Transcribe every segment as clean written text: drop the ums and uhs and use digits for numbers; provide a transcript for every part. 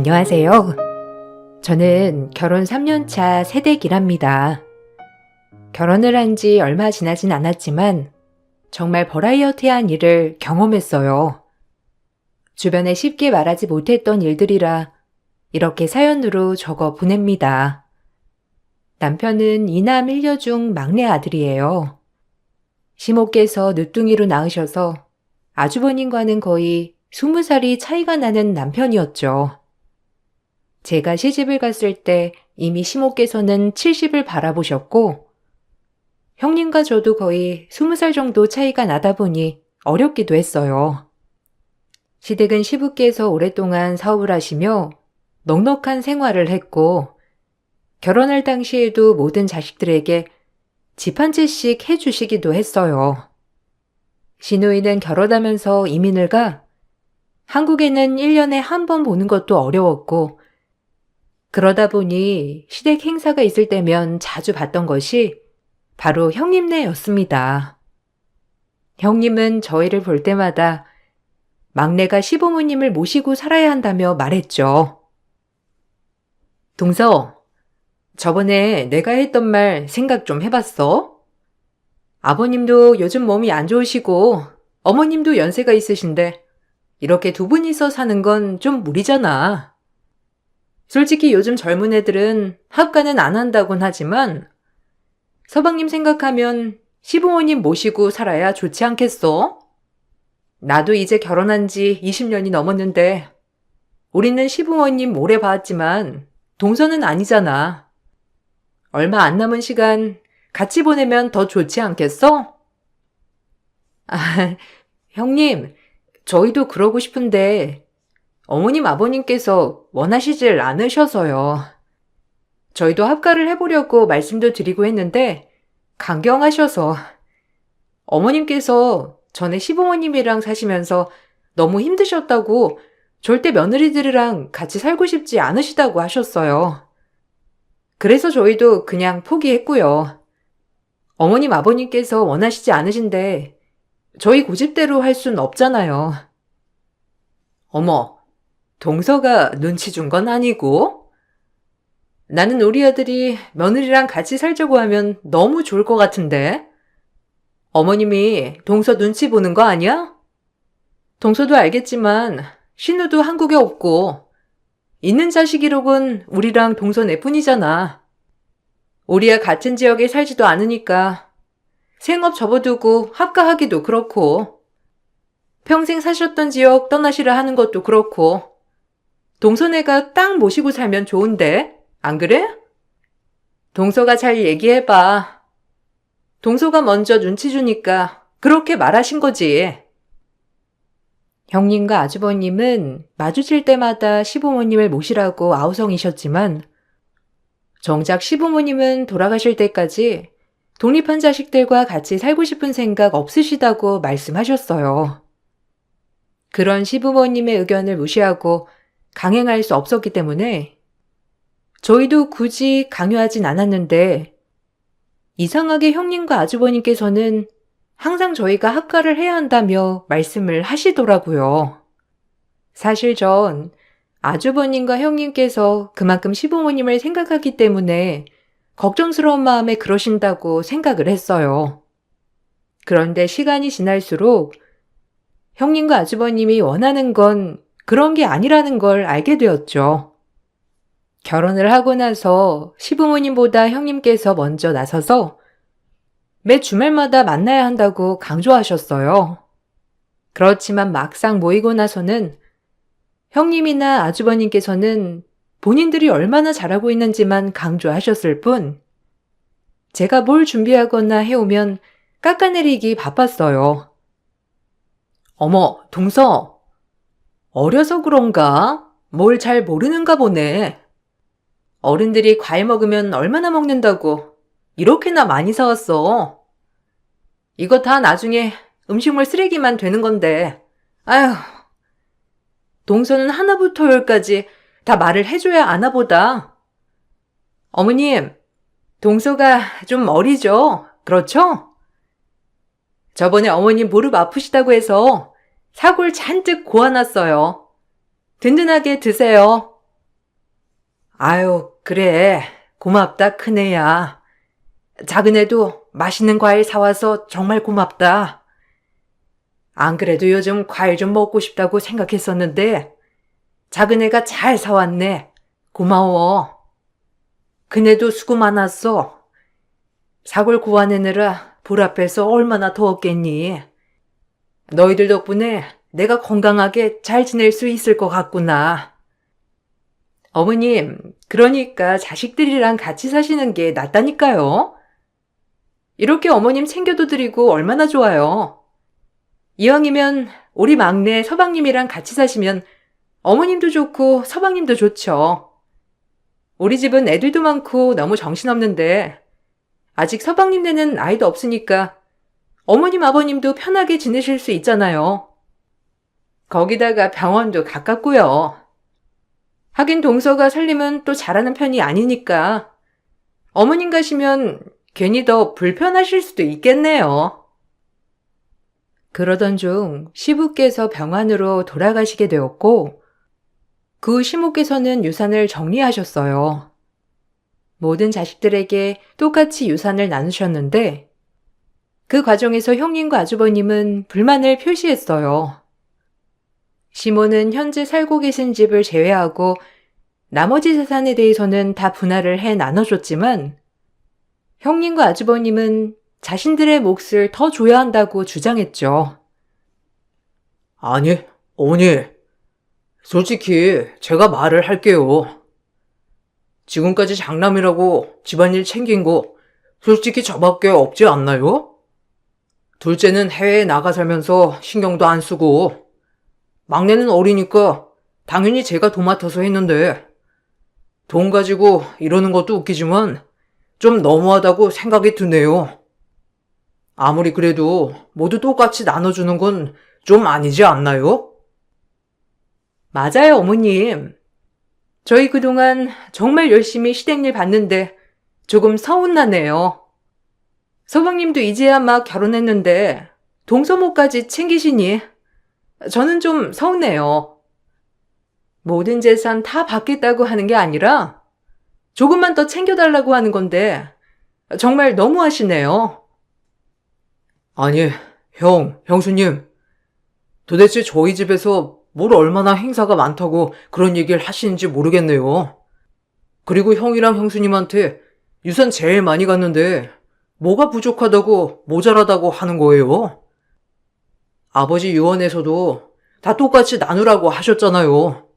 안녕하세요. 저는 결혼 3년차 새댁이랍니다. 결혼을 한 지 얼마 지나진 않았지만 정말 버라이어티한 일을 경험했어요. 주변에 쉽게 말하지 못했던 일들이라 이렇게 사연으로 적어 보냅니다. 남편은 이남 1녀 중 막내 아들이에요. 시모께서 늦둥이로 낳으셔서 아주버님과는 거의 20살이 차이가 나는 남편이었죠. 제가 시집을 갔을 때 이미 시모께서는 70을 바라보셨고 형님과 저도 거의 20살 정도 차이가 나다 보니 어렵기도 했어요. 시댁은 시부께서 오랫동안 사업을 하시며 넉넉한 생활을 했고 결혼할 당시에도 모든 자식들에게 집 한 채씩 해주시기도 했어요. 시누이는 결혼하면서 이민을 가 한국에는 1년에 한 번 보는 것도 어려웠고 그러다 보니 시댁 행사가 있을 때면 자주 봤던 것이 바로 형님네였습니다. 형님은 저희를 볼 때마다 막내가 시부모님을 모시고 살아야 한다며 말했죠. 동서, 저번에 내가 했던 말 생각 좀 해봤어? 아버님도 요즘 몸이 안 좋으시고 어머님도 연세가 있으신데 이렇게 두 분이서 사는 건 좀 무리잖아. 솔직히 요즘 젊은 애들은 합가는 안 한다곤 하지만 서방님 생각하면 시부모님 모시고 살아야 좋지 않겠어? 나도 이제 결혼한 지 20년이 넘었는데 우리는 시부모님 오래 봤지만 동서는 아니잖아. 얼마 안 남은 시간 같이 보내면 더 좋지 않겠어? 아, 형님, 저희도 그러고 싶은데 어머님 아버님께서 원하시질 않으셔서요. 저희도 합가를 해보려고 말씀도 드리고 했는데 강경하셔서 어머님께서 전에 시부모님이랑 사시면서 너무 힘드셨다고 절대 며느리들이랑 같이 살고 싶지 않으시다고 하셨어요. 그래서 저희도 그냥 포기했고요. 어머님 아버님께서 원하시지 않으신데 저희 고집대로 할 순 없잖아요. 어머, 동서가 눈치 준 건 아니고? 나는 우리 아들이 며느리랑 같이 살자고 하면 너무 좋을 것 같은데? 어머님이 동서 눈치 보는 거 아니야? 동서도 알겠지만 신우도 한국에 없고 있는 자식이로군 우리랑 동서네뿐이잖아. 우리야 같은 지역에 살지도 않으니까 생업 접어두고 합가하기도 그렇고 평생 사셨던 지역 떠나시라 하는 것도 그렇고 동서네가 딱 모시고 살면 좋은데, 안 그래? 동서가 잘 얘기해봐. 동서가 먼저 눈치 주니까 그렇게 말하신 거지. 형님과 아주버님은 마주칠 때마다 시부모님을 모시라고 아우성이셨지만 정작 시부모님은 돌아가실 때까지 독립한 자식들과 같이 살고 싶은 생각 없으시다고 말씀하셨어요. 그런 시부모님의 의견을 무시하고 강행할 수 없었기 때문에 저희도 굳이 강요하진 않았는데 이상하게 형님과 아주버님께서는 항상 저희가 합가를 해야 한다며 말씀을 하시더라고요. 사실 전 아주버님과 형님께서 그만큼 시부모님을 생각하기 때문에 걱정스러운 마음에 그러신다고 생각을 했어요. 그런데 시간이 지날수록 형님과 아주버님이 원하는 건 그런 게 아니라는 걸 알게 되었죠. 결혼을 하고 나서 시부모님보다 형님께서 먼저 나서서 매 주말마다 만나야 한다고 강조하셨어요. 그렇지만 막상 모이고 나서는 형님이나 아주버님께서는 본인들이 얼마나 잘하고 있는지만 강조하셨을 뿐 제가 뭘 준비하거나 해오면 깎아내리기 바빴어요. 어머, 동서! 어려서 그런가? 뭘 잘 모르는가 보네. 어른들이 과일 먹으면 얼마나 먹는다고 이렇게나 많이 사왔어. 이거 다 나중에 음식물 쓰레기만 되는 건데. 아휴. 동서는 하나부터 열까지 다 말을 해줘야 아나 보다. 어머님, 동서가 좀 어리죠? 그렇죠? 저번에 어머님 무릎 아프시다고 해서 사골 잔뜩 고아놨어요. 든든하게 드세요. 아유, 그래. 고맙다, 큰애야. 작은애도 맛있는 과일 사와서 정말 고맙다. 안 그래도 요즘 과일 좀 먹고 싶다고 생각했었는데, 작은애가 잘 사왔네. 고마워. 그네도 수고 많았어. 사골 구워내느라 불 앞에서 얼마나 더웠겠니. 너희들 덕분에 내가 건강하게 잘 지낼 수 있을 것 같구나. 어머님, 그러니까 자식들이랑 같이 사시는 게 낫다니까요. 이렇게 어머님 챙겨도 드리고 얼마나 좋아요. 이왕이면 우리 막내 서방님이랑 같이 사시면 어머님도 좋고 서방님도 좋죠. 우리 집은 애들도 많고 너무 정신없는데 아직 서방님네는 아이도 없으니까 어머님 아버님도 편하게 지내실 수 있잖아요. 거기다가 병원도 가깝고요. 하긴 동서가 살림은 또 잘하는 편이 아니니까 어머님 가시면 괜히 더 불편하실 수도 있겠네요. 그러던 중 시부께서 병환으로 돌아가시게 되었고 그 시모께서는 유산을 정리하셨어요. 모든 자식들에게 똑같이 유산을 나누셨는데 그 과정에서 형님과 아주버님은 불만을 표시했어요. 시모는 현재 살고 계신 집을 제외하고 나머지 재산에 대해서는 다 분할을 해 나눠줬지만 형님과 아주버님은 자신들의 몫을 더 줘야 한다고 주장했죠. 아니, 어머니, 솔직히 제가 말을 할게요. 지금까지 장남이라고 집안일 챙긴 거 솔직히 저밖에 없지 않나요? 둘째는 해외에 나가 살면서 신경도 안 쓰고 막내는 어리니까 당연히 제가 도맡아서 했는데 돈 가지고 이러는 것도 웃기지만 좀 너무하다고 생각이 드네요. 아무리 그래도 모두 똑같이 나눠주는 건 좀 아니지 않나요? 맞아요, 어머님. 저희 그동안 정말 열심히 시댁일 봤는데 조금 서운하네요. 서방님도 이제야 막 결혼했는데 동서모까지 챙기시니 저는 좀 서운해요. 모든 재산 다 받겠다고 하는 게 아니라 조금만 더 챙겨달라고 하는 건데 정말 너무하시네요. 아니, 형수님. 도대체 저희 집에서 뭘 얼마나 행사가 많다고 그런 얘기를 하시는지 모르겠네요. 그리고 형이랑 형수님한테 유산 제일 많이 갔는데 뭐가 부족하다고 모자라다고 하는 거예요? 아버지 유언에서도 다 똑같이 나누라고 하셨잖아요.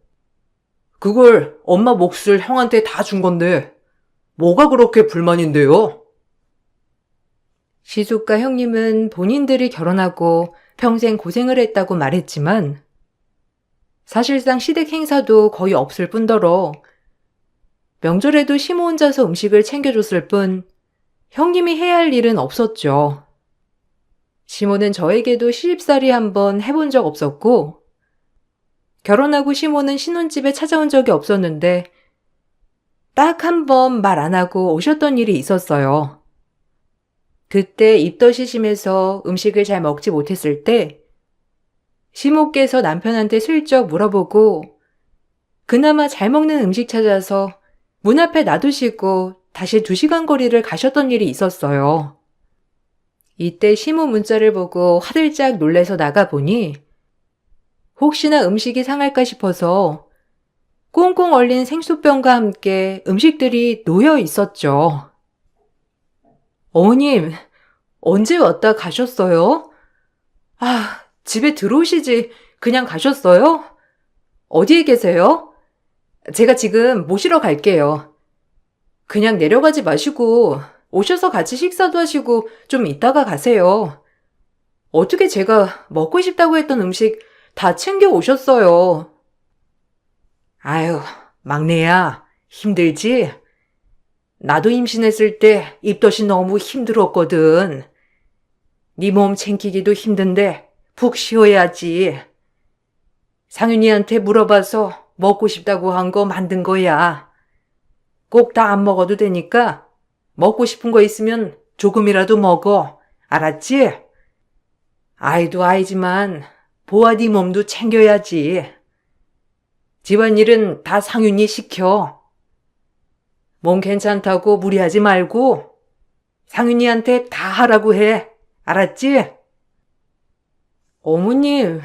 그걸 엄마 몫을 형한테 다 준 건데 뭐가 그렇게 불만인데요? 시숙과 형님은 본인들이 결혼하고 평생 고생을 했다고 말했지만 사실상 시댁 행사도 거의 없을 뿐더러 명절에도 시모 혼자서 음식을 챙겨줬을 뿐 형님이 해야 할 일은 없었죠. 시모는 저에게도 시집살이 한번 해본 적 없었고 결혼하고 시모는 신혼집에 찾아온 적이 없었는데 딱 한 번 말 안 하고 오셨던 일이 있었어요. 그때 입덧이 심해서 음식을 잘 먹지 못했을 때 시모께서 남편한테 슬쩍 물어보고 그나마 잘 먹는 음식 찾아서 문 앞에 놔두시고 다시 2시간 거리를 가셨던 일이 있었어요. 이때 시모 문자를 보고 화들짝 놀래서 나가보니 혹시나 음식이 상할까 싶어서 꽁꽁 얼린 생수병과 함께 음식들이 놓여 있었죠. 어머님, 언제 왔다 가셨어요? 아, 집에 들어오시지 그냥 가셨어요? 어디에 계세요? 제가 지금 모시러 갈게요. 그냥 내려가지 마시고 오셔서 같이 식사도 하시고 좀 이따가 가세요. 어떻게 제가 먹고 싶다고 했던 음식 다 챙겨 오셨어요. 아유, 막내야, 힘들지? 나도 임신했을 때 입덧이 너무 힘들었거든. 네 몸 챙기기도 힘든데 푹 쉬어야지. 상윤이한테 물어봐서 먹고 싶다고 한 거 만든 거야. 꼭 다 안 먹어도 되니까 먹고 싶은 거 있으면 조금이라도 먹어. 알았지? 아이도 아이지만 보아 네 몸도 챙겨야지. 집안일은 다 상윤이 시켜. 몸 괜찮다고 무리하지 말고 상윤이한테 다 하라고 해. 알았지? 어머님,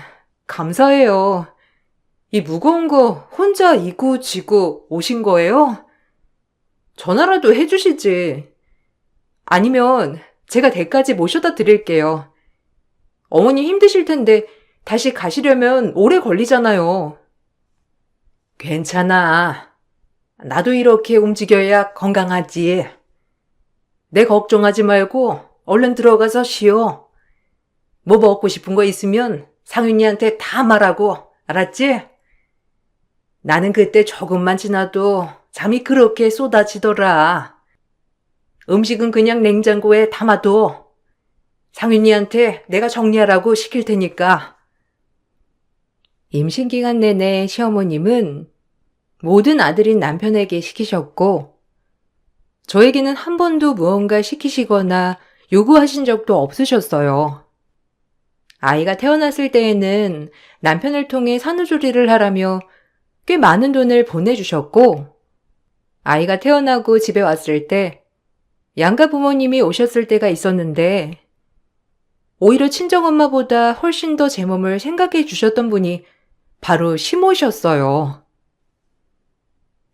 감사해요. 이 무거운 거 혼자 이고 지고 오신 거예요? 전화라도 해주시지. 아니면 제가 댁까지 모셔다 드릴게요. 어머니 힘드실 텐데 다시 가시려면 오래 걸리잖아요. 괜찮아. 나도 이렇게 움직여야 건강하지. 내 걱정하지 말고 얼른 들어가서 쉬어. 뭐 먹고 싶은 거 있으면 상윤이한테 다 말하고, 알았지? 나는 그때 조금만 지나도 잠이 그렇게 쏟아지더라. 음식은 그냥 냉장고에 담아둬. 상윤이한테 내가 정리하라고 시킬 테니까. 임신 기간 내내 시어머님은 모든 아들인 남편에게 시키셨고, 저에게는 한 번도 무언가 시키시거나 요구하신 적도 없으셨어요. 아이가 태어났을 때에는 남편을 통해 산후조리를 하라며 꽤 많은 돈을 보내주셨고, 아이가 태어나고 집에 왔을 때 양가 부모님이 오셨을 때가 있었는데, 오히려 친정엄마보다 훨씬 더 제 몸을 생각해 주셨던 분이 바로 시모셨어요.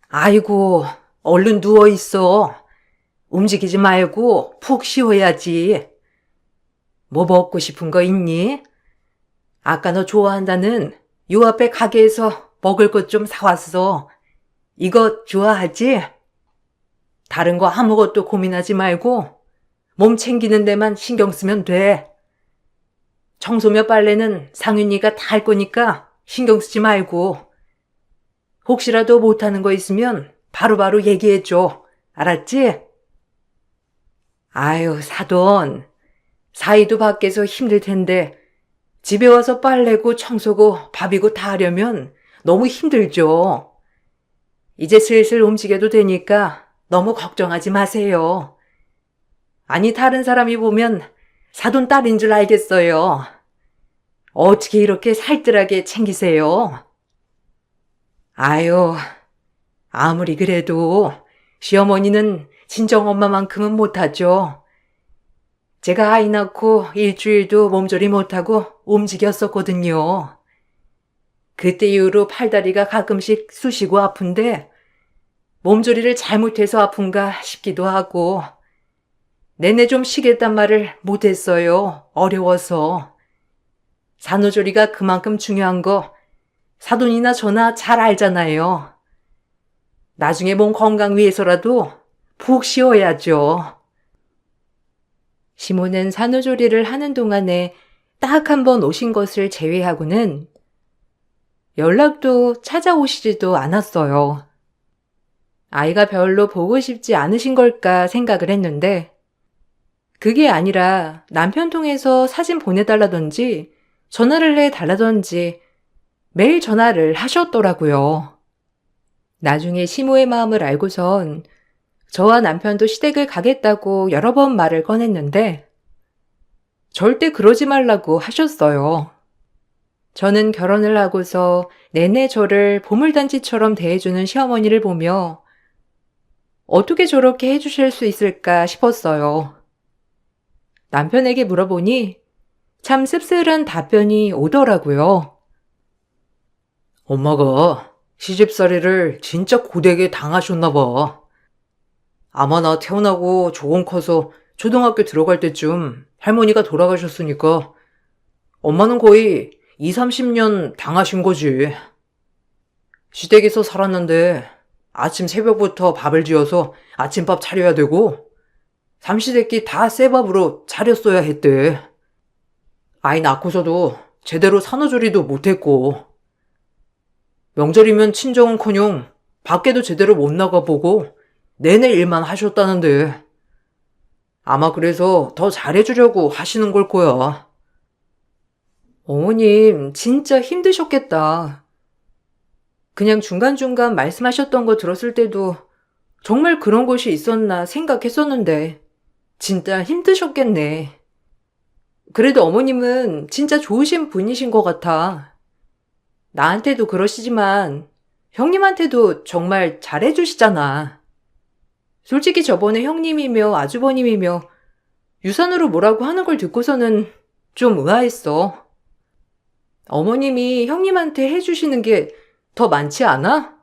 아이고, 얼른 누워있어. 움직이지 말고 푹 쉬어야지. 뭐 먹고 싶은 거 있니? 아까 너 좋아한다는 요 앞에 가게에서 먹을 것 좀 사왔어. 이거 좋아하지? 다른 거 아무것도 고민하지 말고 몸 챙기는 데만 신경 쓰면 돼. 청소며 빨래는 상윤이가 다 할 거니까 신경 쓰지 말고. 혹시라도 못하는 거 있으면 바로바로 얘기해줘. 알았지? 아유, 사돈. 사이도 밖에서 힘들 텐데 집에 와서 빨래고 청소고 밥이고 다 하려면 너무 힘들죠. 이제 슬슬 움직여도 되니까 너무 걱정하지 마세요. 아니, 다른 사람이 보면 사돈 딸인 줄 알겠어요. 어떻게 이렇게 살뜰하게 챙기세요? 아유, 아무리 그래도 시어머니는 친정엄마만큼은 못하죠. 제가 아이 낳고 일주일도 몸조리 못하고 움직였었거든요. 그때 이후로 팔다리가 가끔씩 쑤시고 아픈데 몸조리를 잘못해서 아픈가 싶기도 하고 내내 좀 쉬겠단 말을 못했어요. 어려워서. 산후조리가 그만큼 중요한 거 사돈이나 저나 잘 알잖아요. 나중에 몸 건강 위해서라도 푹 쉬어야죠. 시모는 산후조리를 하는 동안에 딱 한 번 오신 것을 제외하고는 연락도 찾아오시지도 않았어요. 아이가 별로 보고 싶지 않으신 걸까 생각을 했는데 그게 아니라 남편 통해서 사진 보내달라던지 전화를 해달라던지 매일 전화를 하셨더라고요. 나중에 시모의 마음을 알고선 저와 남편도 시댁을 가겠다고 여러 번 말을 꺼냈는데 절대 그러지 말라고 하셨어요. 저는 결혼을 하고서 내내 저를 보물단지처럼 대해주는 시어머니를 보며 어떻게 저렇게 해주실 수 있을까 싶었어요. 남편에게 물어보니 참 씁쓸한 답변이 오더라고요. 엄마가 시집살이를 진짜 고되게 당하셨나 봐. 아마 나 태어나고 조금 커서 초등학교 들어갈 때쯤 할머니가 돌아가셨으니까 엄마는 거의 2, 30년 당하신 거지. 시댁에서 살았는데 아침 새벽부터 밥을 지어서 아침밥 차려야 되고 삼시세끼 다 새 밥으로 차렸어야 했대. 아이 낳고서도 제대로 산후조리도 못했고 명절이면 친정은커녕 밖에도 제대로 못 나가보고 내내 일만 하셨다는데 아마 그래서 더 잘해주려고 하시는 걸 거야. 어머님, 진짜 힘드셨겠다. 그냥 중간중간 말씀하셨던 거 들었을 때도 정말 그런 것이 있었나 생각했었는데 진짜 힘드셨겠네. 그래도 어머님은 진짜 좋으신 분이신 것 같아. 나한테도 그러시지만 형님한테도 정말 잘해주시잖아. 솔직히 저번에 형님이며 아주버님이며 유산으로 뭐라고 하는 걸 듣고서는 좀 의아했어. 어머님이 형님한테 해주시는 게 더 많지 않아?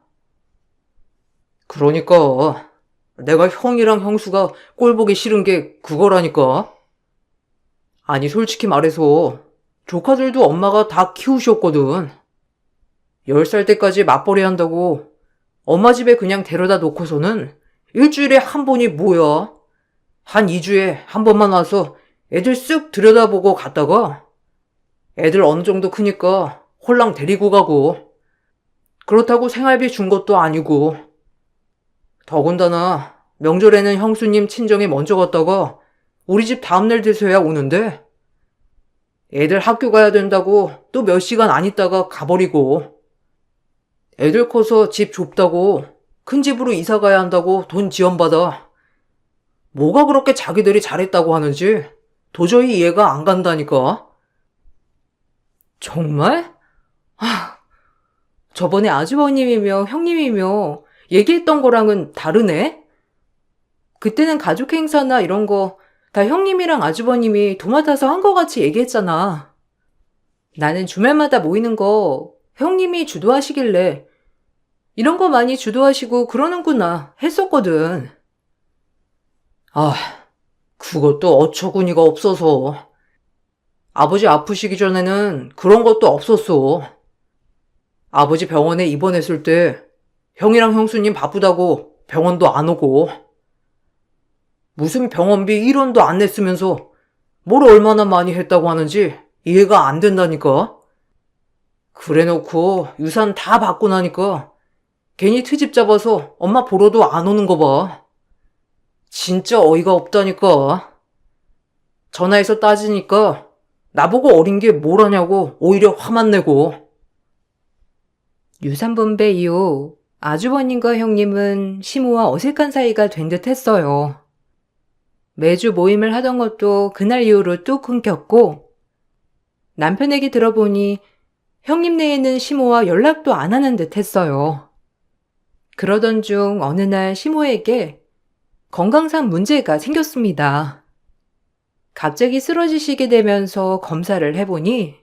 그러니까 내가 형이랑 형수가 꼴 보기 싫은 게 그거라니까. 아니 솔직히 말해서 조카들도 엄마가 다 키우셨거든. 10살 때까지 맞벌이 한다고 엄마 집에 그냥 데려다 놓고서는 일주일에 한 번이 뭐야? 한 2주에 한 번만 와서 애들 쓱 들여다보고 갔다가 애들 어느 정도 크니까 홀랑 데리고 가고, 그렇다고 생활비 준 것도 아니고, 더군다나 명절에는 형수님 친정에 먼저 갔다가 우리 집 다음날 돼서야 오는데, 애들 학교 가야 된다고 또 몇 시간 안 있다가 가버리고, 애들 커서 집 좁다고 큰 집으로 이사 가야 한다고 돈 지원받아. 뭐가 그렇게 자기들이 잘했다고 하는지 도저히 이해가 안 간다니까. 정말? 저번에 아주버님이며 형님이며 얘기했던 거랑은 다르네? 그때는 가족 행사나 이런 거 다 형님이랑 아주버님이 도맡아서 한 거 같이 얘기했잖아. 나는 주말마다 모이는 거 형님이 주도하시길래 이런 거 많이 주도하시고 그러는구나 했었거든. 그것도 어처구니가 없어서. 아버지 아프시기 전에는 그런 것도 없었어. 아버지 병원에 입원했을 때 형이랑 형수님 바쁘다고 병원도 안 오고, 무슨 병원비 1원도 안 냈으면서 뭘 얼마나 많이 했다고 하는지 이해가 안 된다니까. 그래놓고 유산 다 받고 나니까 괜히 트집 잡아서 엄마 보러도 안 오는 거 봐. 진짜 어이가 없다니까. 전화해서 따지니까 나보고 어린 게 뭘 하냐고 오히려 화만 내고. 유산분배 이후 아주버님과 형님은 시모와 어색한 사이가 된 듯 했어요. 매주 모임을 하던 것도 그날 이후로 뚝 끊겼고, 남편 얘기 들어보니 형님 내에는 시모와 연락도 안 하는 듯 했어요. 그러던 중 어느 날 시모에게 건강상 문제가 생겼습니다. 갑자기 쓰러지시게 되면서 검사를 해보니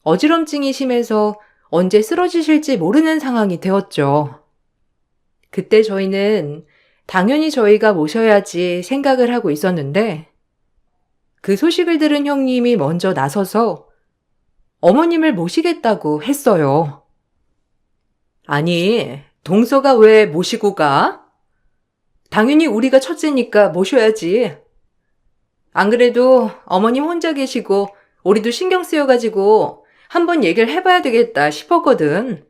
어지럼증이 심해서 언제 쓰러지실지 모르는 상황이 되었죠. 그때 저희는 당연히 저희가 모셔야지 생각을 하고 있었는데, 그 소식을 들은 형님이 먼저 나서서 어머님을 모시겠다고 했어요. 아니, 동서가 왜 모시고 가? 당연히 우리가 첫째니까 모셔야지. 안 그래도 어머님 혼자 계시고 우리도 신경 쓰여가지고 한번 얘기를 해봐야 되겠다 싶었거든.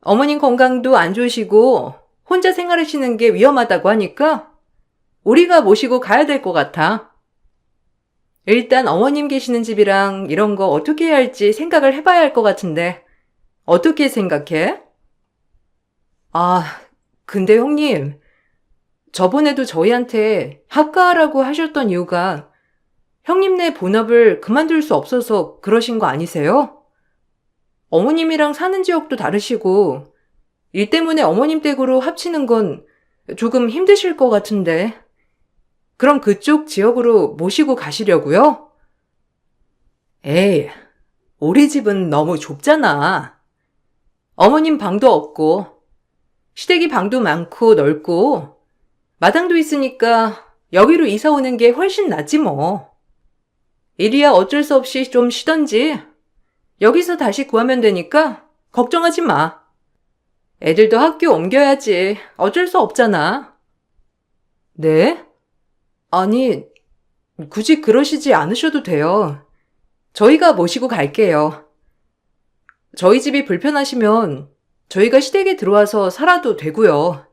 어머님 건강도 안 좋으시고 혼자 생활하시는 게 위험하다고 하니까 우리가 모시고 가야 될 것 같아. 일단 어머님 계시는 집이랑 이런 거 어떻게 해야 할지 생각을 해봐야 할 것 같은데 어떻게 생각해? 근데 형님, 저번에도 저희한테 합가하라고 하셨던 이유가 형님네 본업을 그만둘 수 없어서 그러신 거 아니세요? 어머님이랑 사는 지역도 다르시고 일 때문에 어머님 댁으로 합치는 건 조금 힘드실 것 같은데, 그럼 그쪽 지역으로 모시고 가시려고요? 에이, 우리 집은 너무 좁잖아. 어머님 방도 없고 시댁이 방도 많고 넓고 마당도 있으니까 여기로 이사 오는 게 훨씬 낫지 뭐. 이리야 어쩔 수 없이 좀 쉬던지 여기서 다시 구하면 되니까 걱정하지 마. 애들도 학교 옮겨야지. 어쩔 수 없잖아. 네? 아니, 굳이 그러시지 않으셔도 돼요. 저희가 모시고 갈게요. 저희 집이 불편하시면 저희가 시댁에 들어와서 살아도 되고요.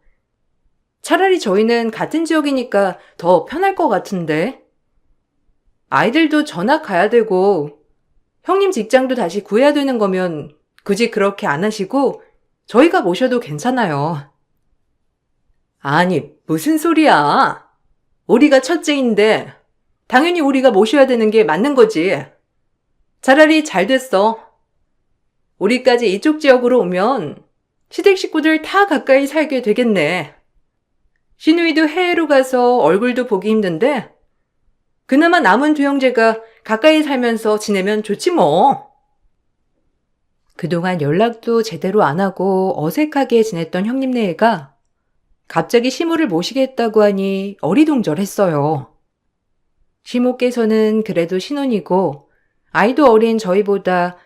차라리 저희는 같은 지역이니까 더 편할 것 같은데. 아이들도 전학 가야 되고 형님 직장도 다시 구해야 되는 거면 굳이 그렇게 안 하시고 저희가 모셔도 괜찮아요. 아니, 무슨 소리야. 우리가 첫째인데 당연히 우리가 모셔야 되는 게 맞는 거지. 차라리 잘 됐어. 우리까지 이쪽 지역으로 오면 시댁 식구들 다 가까이 살게 되겠네. 시누이도 해외로 가서 얼굴도 보기 힘든데 그나마 남은 두 형제가 가까이 살면서 지내면 좋지 뭐. 그동안 연락도 제대로 안 하고 어색하게 지냈던 형님네가 갑자기 시모를 모시겠다고 하니 어리둥절했어요. 시모께서는 그래도 신혼이고 아이도 어린 저희보다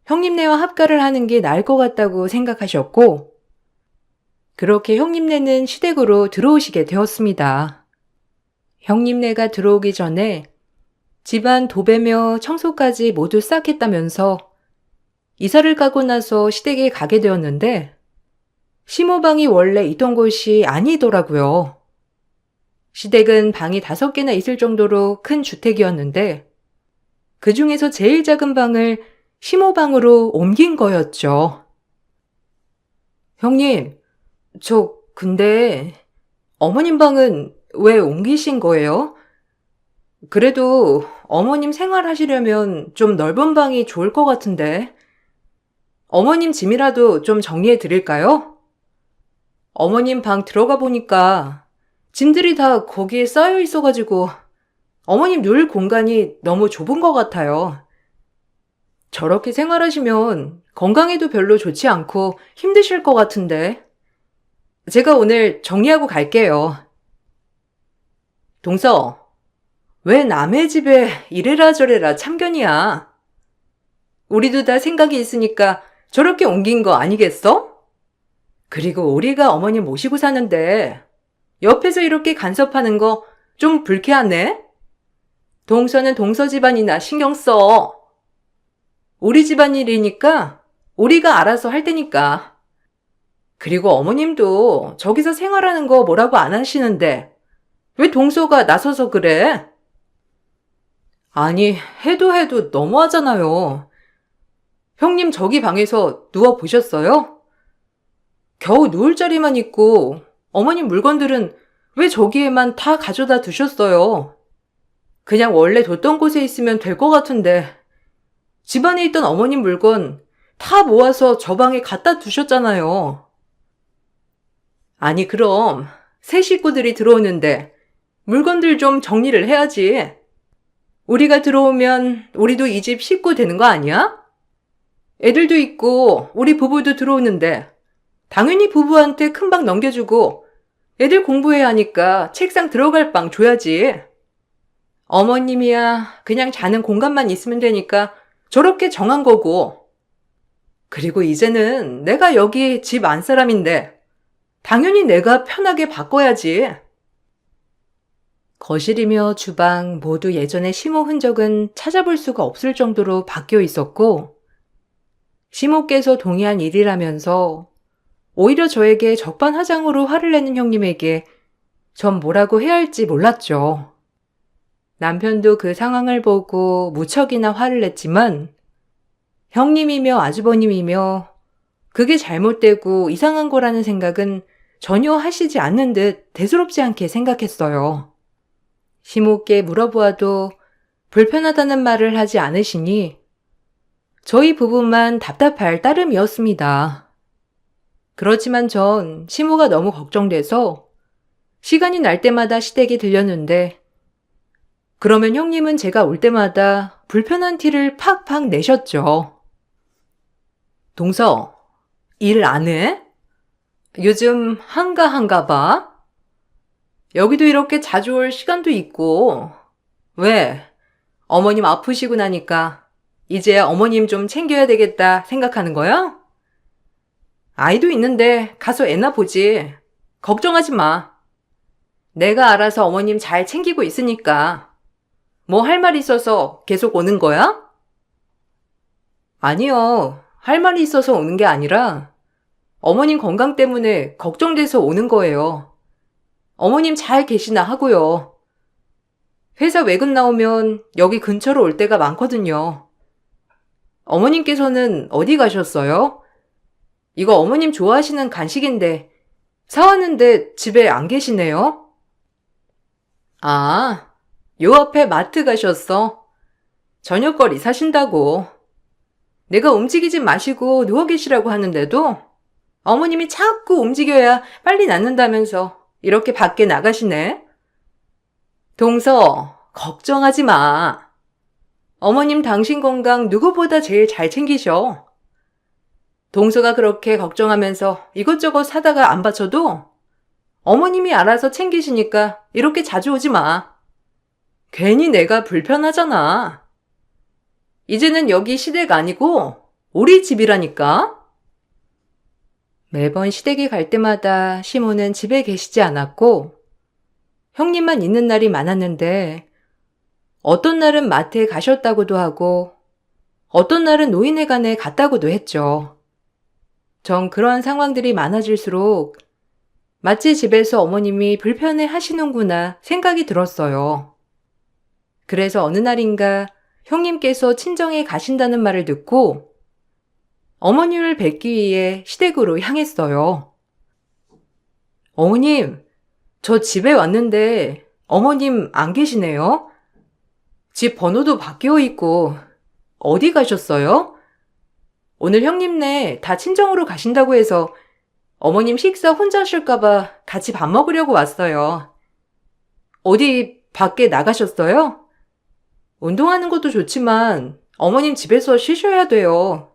형님네와 합가를 하는 게 나을 것 같다고 생각하셨고 그렇게 형님네는 시댁으로 들어오시게 되었습니다. 형님네가 들어오기 전에 집안 도배며 청소까지 모두 싹 했다면서 이사를 가고 나서 시댁에 가게 되었는데 시모방이 원래 있던 곳이 아니더라고요. 시댁은 방이 5개나 있을 정도로 큰 주택이었는데 그 중에서 제일 작은 방을 시모방으로 옮긴 거였죠. 형님, 근데 어머님 방은 왜 옮기신 거예요? 그래도 어머님 생활하시려면 좀 넓은 방이 좋을 것 같은데. 어머님 짐이라도 좀 정리해 드릴까요? 어머님 방 들어가 보니까 짐들이 다 거기에 쌓여 있어가지고 어머님 누울 공간이 너무 좁은 것 같아요. 저렇게 생활하시면 건강에도 별로 좋지 않고 힘드실 것 같은데. 제가 오늘 정리하고 갈게요. 동서, 왜 남의 집에 이래라 저래라 참견이야. 우리도 다 생각이 있으니까 저렇게 옮긴 거 아니겠어? 그리고 우리가 어머님 모시고 사는데 옆에서 이렇게 간섭하는 거 좀 불쾌하네? 동서는 동서 집안이나 신경 써. 우리 집안일이니까 우리가 알아서 할 테니까. 그리고 어머님도 저기서 생활하는 거 뭐라고 안 하시는데 왜 동서가 나서서 그래? 아니, 해도 너무하잖아요. 형님 저기 방에서 누워 보셨어요? 겨우 누울 자리만 있고 어머님 물건들은 왜 저기에만 다 가져다 두셨어요? 그냥 원래 뒀던 곳에 있으면 될 것 같은데 집안에 있던 어머님 물건 다 모아서 저 방에 갖다 두셨잖아요. 아니 그럼 새 식구들이 들어오는데 물건들 좀 정리를 해야지. 우리가 들어오면 우리도 이 집 식구 되는 거 아니야? 애들도 있고 우리 부부도 들어오는데 당연히 부부한테 큰 방 넘겨주고 애들 공부해야 하니까 책상 들어갈 방 줘야지. 어머님이야 그냥 자는 공간만 있으면 되니까 저렇게 정한 거고. 그리고 이제는 내가 여기 집 안 사람인데 당연히 내가 편하게 바꿔야지. 거실이며 주방 모두 예전의 시모 흔적은 찾아볼 수가 없을 정도로 바뀌어 있었고 시모께서 동의한 일이라면서 오히려 저에게 적반하장으로 화를 내는 형님에게 전 뭐라고 해야 할지 몰랐죠. 남편도 그 상황을 보고 무척이나 화를 냈지만 형님이며 아주버님이며 그게 잘못되고 이상한 거라는 생각은 전혀 하시지 않는 듯 대수롭지 않게 생각했어요. 시모께 물어보아도 불편하다는 말을 하지 않으시니 저희 부부만 답답할 따름이었습니다. 그렇지만 전 시모가 너무 걱정돼서 시간이 날 때마다 시댁에 들렸는데 그러면 형님은 제가 올 때마다 불편한 티를 팍팍 내셨죠. 동서, 일 안 해? 요즘 한가한가 봐? 여기도 이렇게 자주 올 시간도 있고. 왜? 어머님 아프시고 나니까 이제 어머님 좀 챙겨야 되겠다 생각하는 거야? 아이도 있는데 가서 애나 보지. 걱정하지 마. 내가 알아서 어머님 잘 챙기고 있으니까. 뭐 할 말 있어서 계속 오는 거야? 아니요. 할 말이 있어서 오는 게 아니라 어머님 건강 때문에 걱정돼서 오는 거예요. 어머님 잘 계시나 하고요. 회사 외근 나오면 여기 근처로 올 때가 많거든요. 어머님께서는 어디 가셨어요? 이거 어머님 좋아하시는 간식인데 사왔는데 집에 안 계시네요? 아, 요 앞에 마트 가셨어? 저녁거리 사신다고. 내가 움직이지 마시고 누워 계시라고 하는데도 어머님이 자꾸 움직여야 빨리 낫는다면서 이렇게 밖에 나가시네? 동서, 걱정하지 마. 어머님 당신 건강 누구보다 제일 잘 챙기셔. 동서가 그렇게 걱정하면서 이것저것 사다가 안 바쳐도 어머님이 알아서 챙기시니까 이렇게 자주 오지 마. 괜히 내가 불편하잖아. 이제는 여기 시댁 아니고 우리 집이라니까. 매번 시댁에 갈 때마다 시모는 집에 계시지 않았고 형님만 있는 날이 많았는데 어떤 날은 마트에 가셨다고도 하고 어떤 날은 노인회관에 갔다고도 했죠. 전 그런 상황들이 많아질수록 마치 집에서 어머님이 불편해 하시는구나 생각이 들었어요. 그래서 어느 날인가 형님께서 친정에 가신다는 말을 듣고 어머님을 뵙기 위해 시댁으로 향했어요. 어머님, 저 집에 왔는데 어머님 안 계시네요? 집 번호도 바뀌어 있고 어디 가셨어요? 오늘 형님네 다 친정으로 가신다고 해서 어머님 식사 혼자 하실까봐 같이 밥 먹으려고 왔어요. 어디 밖에 나가셨어요? 운동하는 것도 좋지만 어머님 집에서 쉬셔야 돼요.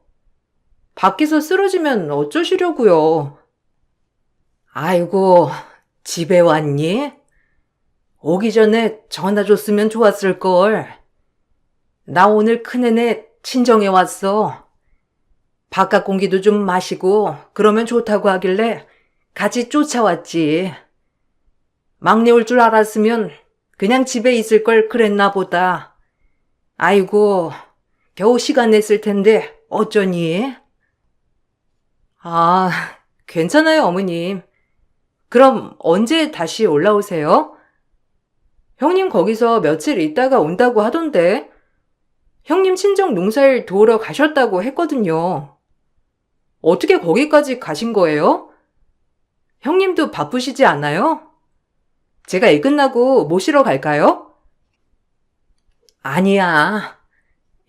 밖에서 쓰러지면 어쩌시려고요? 아이고, 집에 왔니? 오기 전에 전화 줬으면 좋았을걸. 나 오늘 큰애네 친정에 왔어. 바깥 공기도 좀 마시고 그러면 좋다고 하길래 같이 쫓아왔지. 막내 올 줄 알았으면 그냥 집에 있을 걸 그랬나 보다. 아이고, 겨우 시간 냈을 텐데 어쩌니? 아, 괜찮아요, 어머님. 그럼 언제 다시 올라오세요? 형님 거기서 며칠 있다가 온다고 하던데. 형님 친정 농사일 도우러 가셨다고 했거든요. 어떻게 거기까지 가신 거예요? 형님도 바쁘시지 않아요? 제가 일 끝나고 모시러 갈까요? 아니야.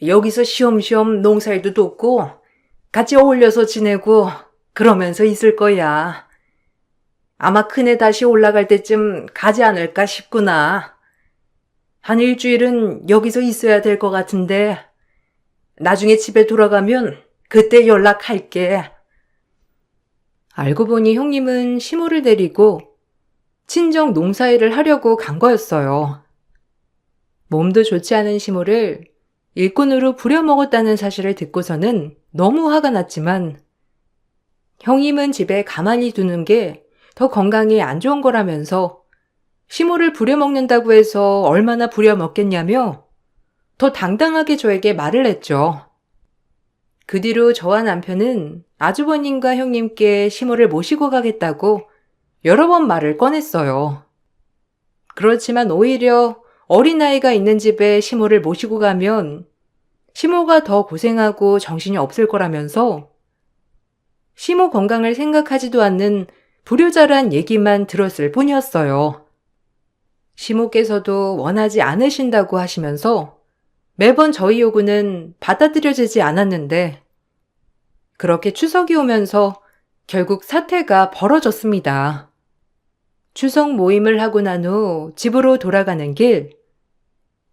여기서 쉬엄쉬엄 농사일도 돕고 같이 어울려서 지내고 그러면서 있을 거야. 아마 큰애 다시 올라갈 때쯤 가지 않을까 싶구나. 한 일주일은 여기서 있어야 될 것 같은데 나중에 집에 돌아가면 그때 연락할게. 알고 보니 형님은 시모를 데리고 친정 농사일을 하려고 간 거였어요. 몸도 좋지 않은 시모를 일꾼으로 부려먹었다는 사실을 듣고서는 너무 화가 났지만 형님은 집에 가만히 두는 게 더 건강에 안 좋은 거라면서 시모를 부려먹는다고 해서 얼마나 부려먹겠냐며 더 당당하게 저에게 말을 했죠. 그 뒤로 저와 남편은 아주버님과 형님께 시모를 모시고 가겠다고 여러 번 말을 꺼냈어요. 그렇지만 오히려 어린아이가 있는 집에 시모를 모시고 가면 시모가 더 고생하고 정신이 없을 거라면서 시모 건강을 생각하지도 않는 불효자란 얘기만 들었을 뿐이었어요. 시모께서도 원하지 않으신다고 하시면서 매번 저희 요구는 받아들여지지 않았는데 그렇게 추석이 오면서 결국 사태가 벌어졌습니다. 추석 모임을 하고 난 후 집으로 돌아가는 길,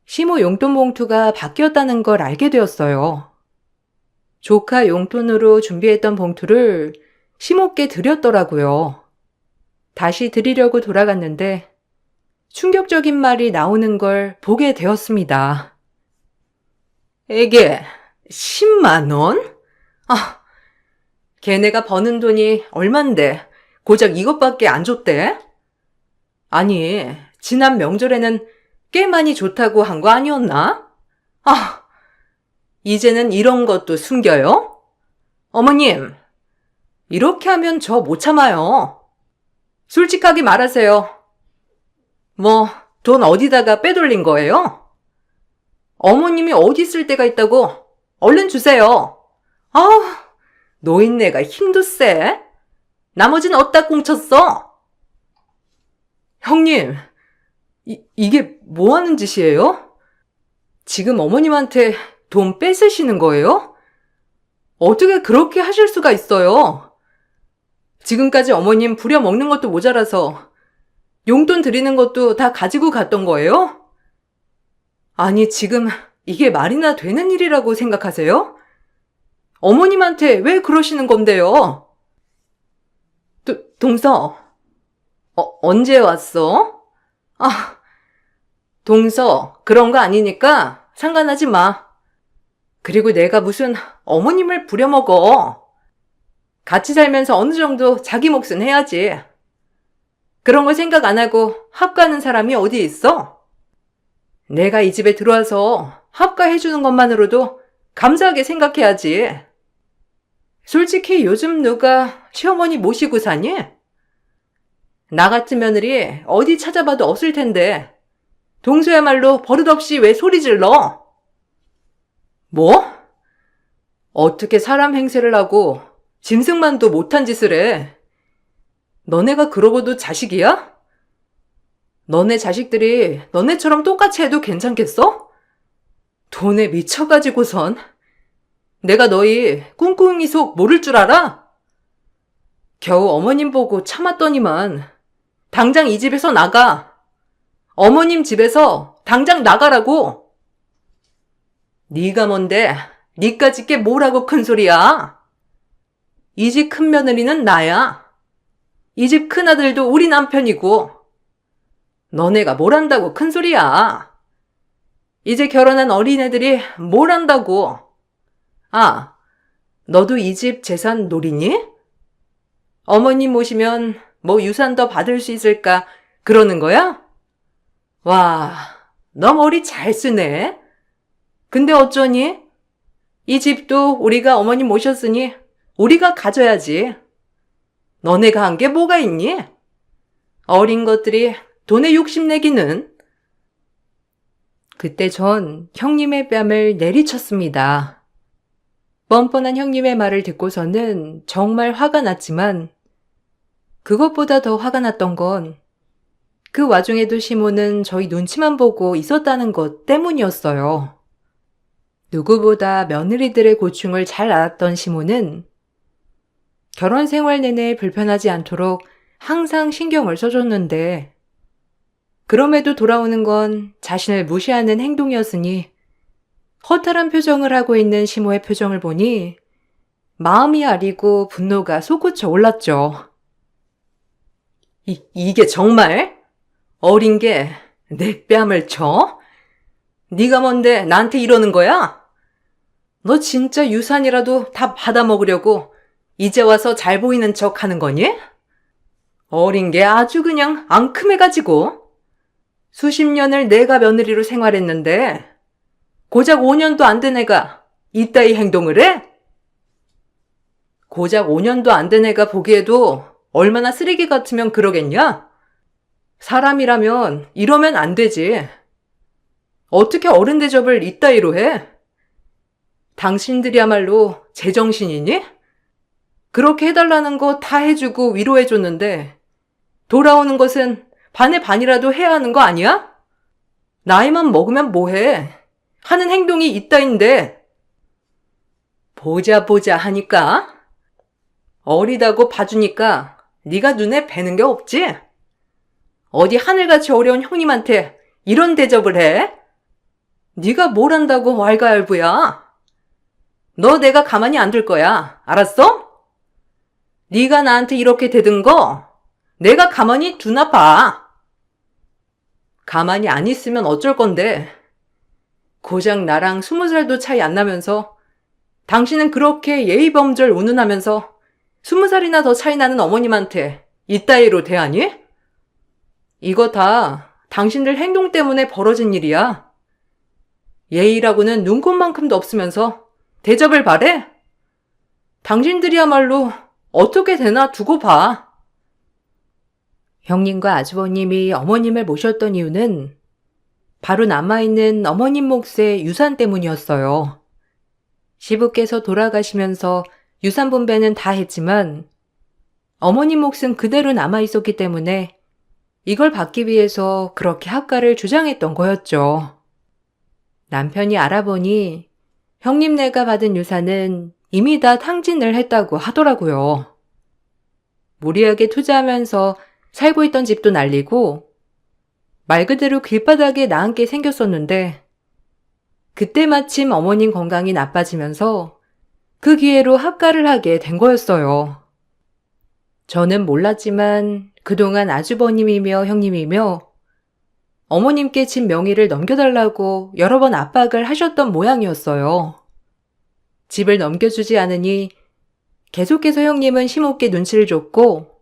시모 용돈 봉투가 바뀌었다는 걸 알게 되었어요. 조카 용돈으로 준비했던 봉투를 시모께 드렸더라고요. 다시 드리려고 돌아갔는데 충격적인 말이 나오는 걸 보게 되었습니다. 에게 10만 원? 아, 걔네가 버는 돈이 얼만데 고작 이것밖에 안 줬대? 아니, 지난 명절에는 꽤 많이 좋다고 한 거 아니었나? 아, 이제는 이런 것도 숨겨요? 어머님, 이렇게 하면 저 못 참아요. 솔직하게 말하세요. 뭐, 돈 어디다가 빼돌린 거예요? 어머님이 어디 쓸 데가 있다고? 얼른 주세요. 아, 노인네가 힘도 세. 나머지는 어디다 꽁쳤어? 형님, 이게 뭐 하는 짓이에요? 지금 어머님한테 돈 뺏으시는 거예요? 어떻게 그렇게 하실 수가 있어요? 지금까지 어머님 부려먹는 것도 모자라서 용돈 드리는 것도 다 가지고 갔던 거예요? 아니, 지금 이게 말이나 되는 일이라고 생각하세요? 어머님한테 왜 그러시는 건데요? 동서, 언제 왔어? 아, 동서, 그런 거 아니니까 상관하지 마. 그리고 내가 무슨 어머님을 부려먹어. 같이 살면서 어느 정도 자기 몫은 해야지. 그런 걸 생각 안 하고 합가하는 사람이 어디 있어? 내가 이 집에 들어와서 합가해주는 것만으로도 감사하게 생각해야지. 솔직히 요즘 누가 시어머니 모시고 사니? 나 같은 며느리 어디 찾아봐도 없을 텐데 동서야말로 버릇없이 왜 소리 질러? 뭐? 어떻게 사람 행세를 하고 짐승만도 못한 짓을 해? 너네가 그러고도 자식이야? 너네 자식들이 너네처럼 똑같이 해도 괜찮겠어? 돈에 미쳐가지고선 내가 너희 꿍꿍이 속 모를 줄 알아? 겨우 어머님 보고 참았더니만 당장 이 집에서 나가. 어머님 집에서 당장 나가라고. 네가 뭔데 니까짓 게 뭐라고 큰 소리야. 이 집 큰 며느리는 나야. 이 집 큰아들도 우리 남편이고. 너네가 뭘 한다고 큰 소리야. 이제 결혼한 어린애들이 뭘 한다고. 아, 너도 이 집 재산 노리니? 어머님 모시면 뭐 유산 더 받을 수 있을까 그러는 거야? 와, 너 머리 잘 쓰네. 근데 어쩌니? 이 집도 우리가 어머님 모셨으니 우리가 가져야지. 너네가 한 게 뭐가 있니? 어린 것들이 돈에 욕심내기는. 그때 전 형님의 뺨을 내리쳤습니다. 뻔뻔한 형님의 말을 듣고서는 정말 화가 났지만 그것보다 더 화가 났던 건 그 와중에도 시모는 저희 눈치만 보고 있었다는 것 때문이었어요. 누구보다 며느리들의 고충을 잘 알았던 시모는 결혼 생활 내내 불편하지 않도록 항상 신경을 써줬는데 그럼에도 돌아오는 건 자신을 무시하는 행동이었으니 허탈한 표정을 하고 있는 시모의 표정을 보니 마음이 아리고 분노가 솟구쳐 올랐죠. 이게 정말? 어린 게 내 뺨을 쳐? 네가 뭔데 나한테 이러는 거야? 너 진짜 유산이라도 다 받아먹으려고 이제 와서 잘 보이는 척 하는 거니? 어린 게 아주 그냥 앙큼해가지고 수십 년을 내가 며느리로 생활했는데 고작 5년도 안 된 애가 이따위 행동을 해? 고작 5년도 안 된 애가 보기에도 얼마나 쓰레기 같으면 그러겠냐? 사람이라면 이러면 안 되지. 어떻게 어른 대접을 이따위로 해? 당신들이야말로 제정신이니? 그렇게 해달라는 거 다 해주고 위로해줬는데 돌아오는 것은 반의 반이라도 해야 하는 거 아니야? 나이만 먹으면 뭐해? 하는 행동이 이따인데. 보자 하니까? 어리다고 봐주니까 네가 눈에 뵈는 게 없지? 어디 하늘같이 어려운 형님한테 이런 대접을 해? 네가 뭘 한다고 왈가왈부야? 너 내가 가만히 안 둘 거야. 알았어? 네가 나한테 이렇게 대든 거 내가 가만히 두나 봐. 가만히 안 있으면 어쩔 건데. 고작 나랑 20살도 차이 안 나면서 당신은 그렇게 예의범절 운운하면서 20살이나 더 차이 나는 어머님한테 이따위로 대하니? 이거 다 당신들 행동 때문에 벌어진 일이야. 예의라고는 눈곱만큼도 없으면서 대접을 바래? 당신들이야말로 어떻게 되나 두고 봐. 형님과 아주버님이 어머님을 모셨던 이유는 바로 남아있는 어머님 몫의 유산 때문이었어요. 시부께서 돌아가시면서 유산 분배는 다 했지만 어머님 몫은 그대로 남아있었기 때문에 이걸 받기 위해서 그렇게 합가를 주장했던 거였죠. 남편이 알아보니 형님네가 받은 유산은 이미 다 탕진을 했다고 하더라고요. 무리하게 투자하면서 살고 있던 집도 날리고 말 그대로 길바닥에 나앉게 생겼었는데 그때 마침 어머님 건강이 나빠지면서 그 기회로 합가를 하게 된 거였어요. 저는 몰랐지만 그동안 아주버님이며 형님이며 어머님께 집 명의를 넘겨달라고 여러 번 압박을 하셨던 모양이었어요. 집을 넘겨주지 않으니 계속해서 형님은 시모께 눈치를 줬고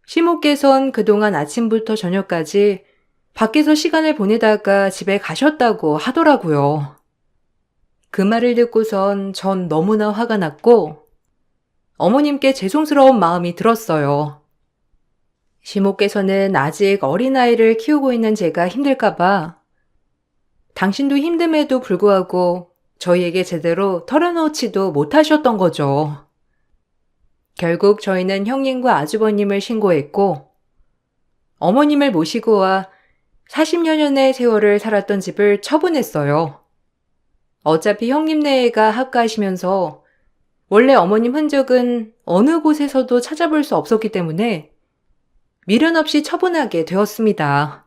시모께선 그동안 아침부터 저녁까지 밖에서 시간을 보내다가 집에 가셨다고 하더라고요. 그 말을 듣고선 전 너무나 화가 났고 어머님께 죄송스러운 마음이 들었어요. 시모께서는 아직 어린아이를 키우고 있는 제가 힘들까봐 당신도 힘듦에도 불구하고 저희에게 제대로 털어놓지도 못하셨던 거죠. 결국 저희는 형님과 아주버님을 신고했고 어머님을 모시고 와 40여 년의 세월을 살았던 집을 처분했어요. 어차피 형님네가 합가하시면서 원래 어머님 흔적은 어느 곳에서도 찾아볼 수 없었기 때문에 미련 없이 처분하게 되었습니다.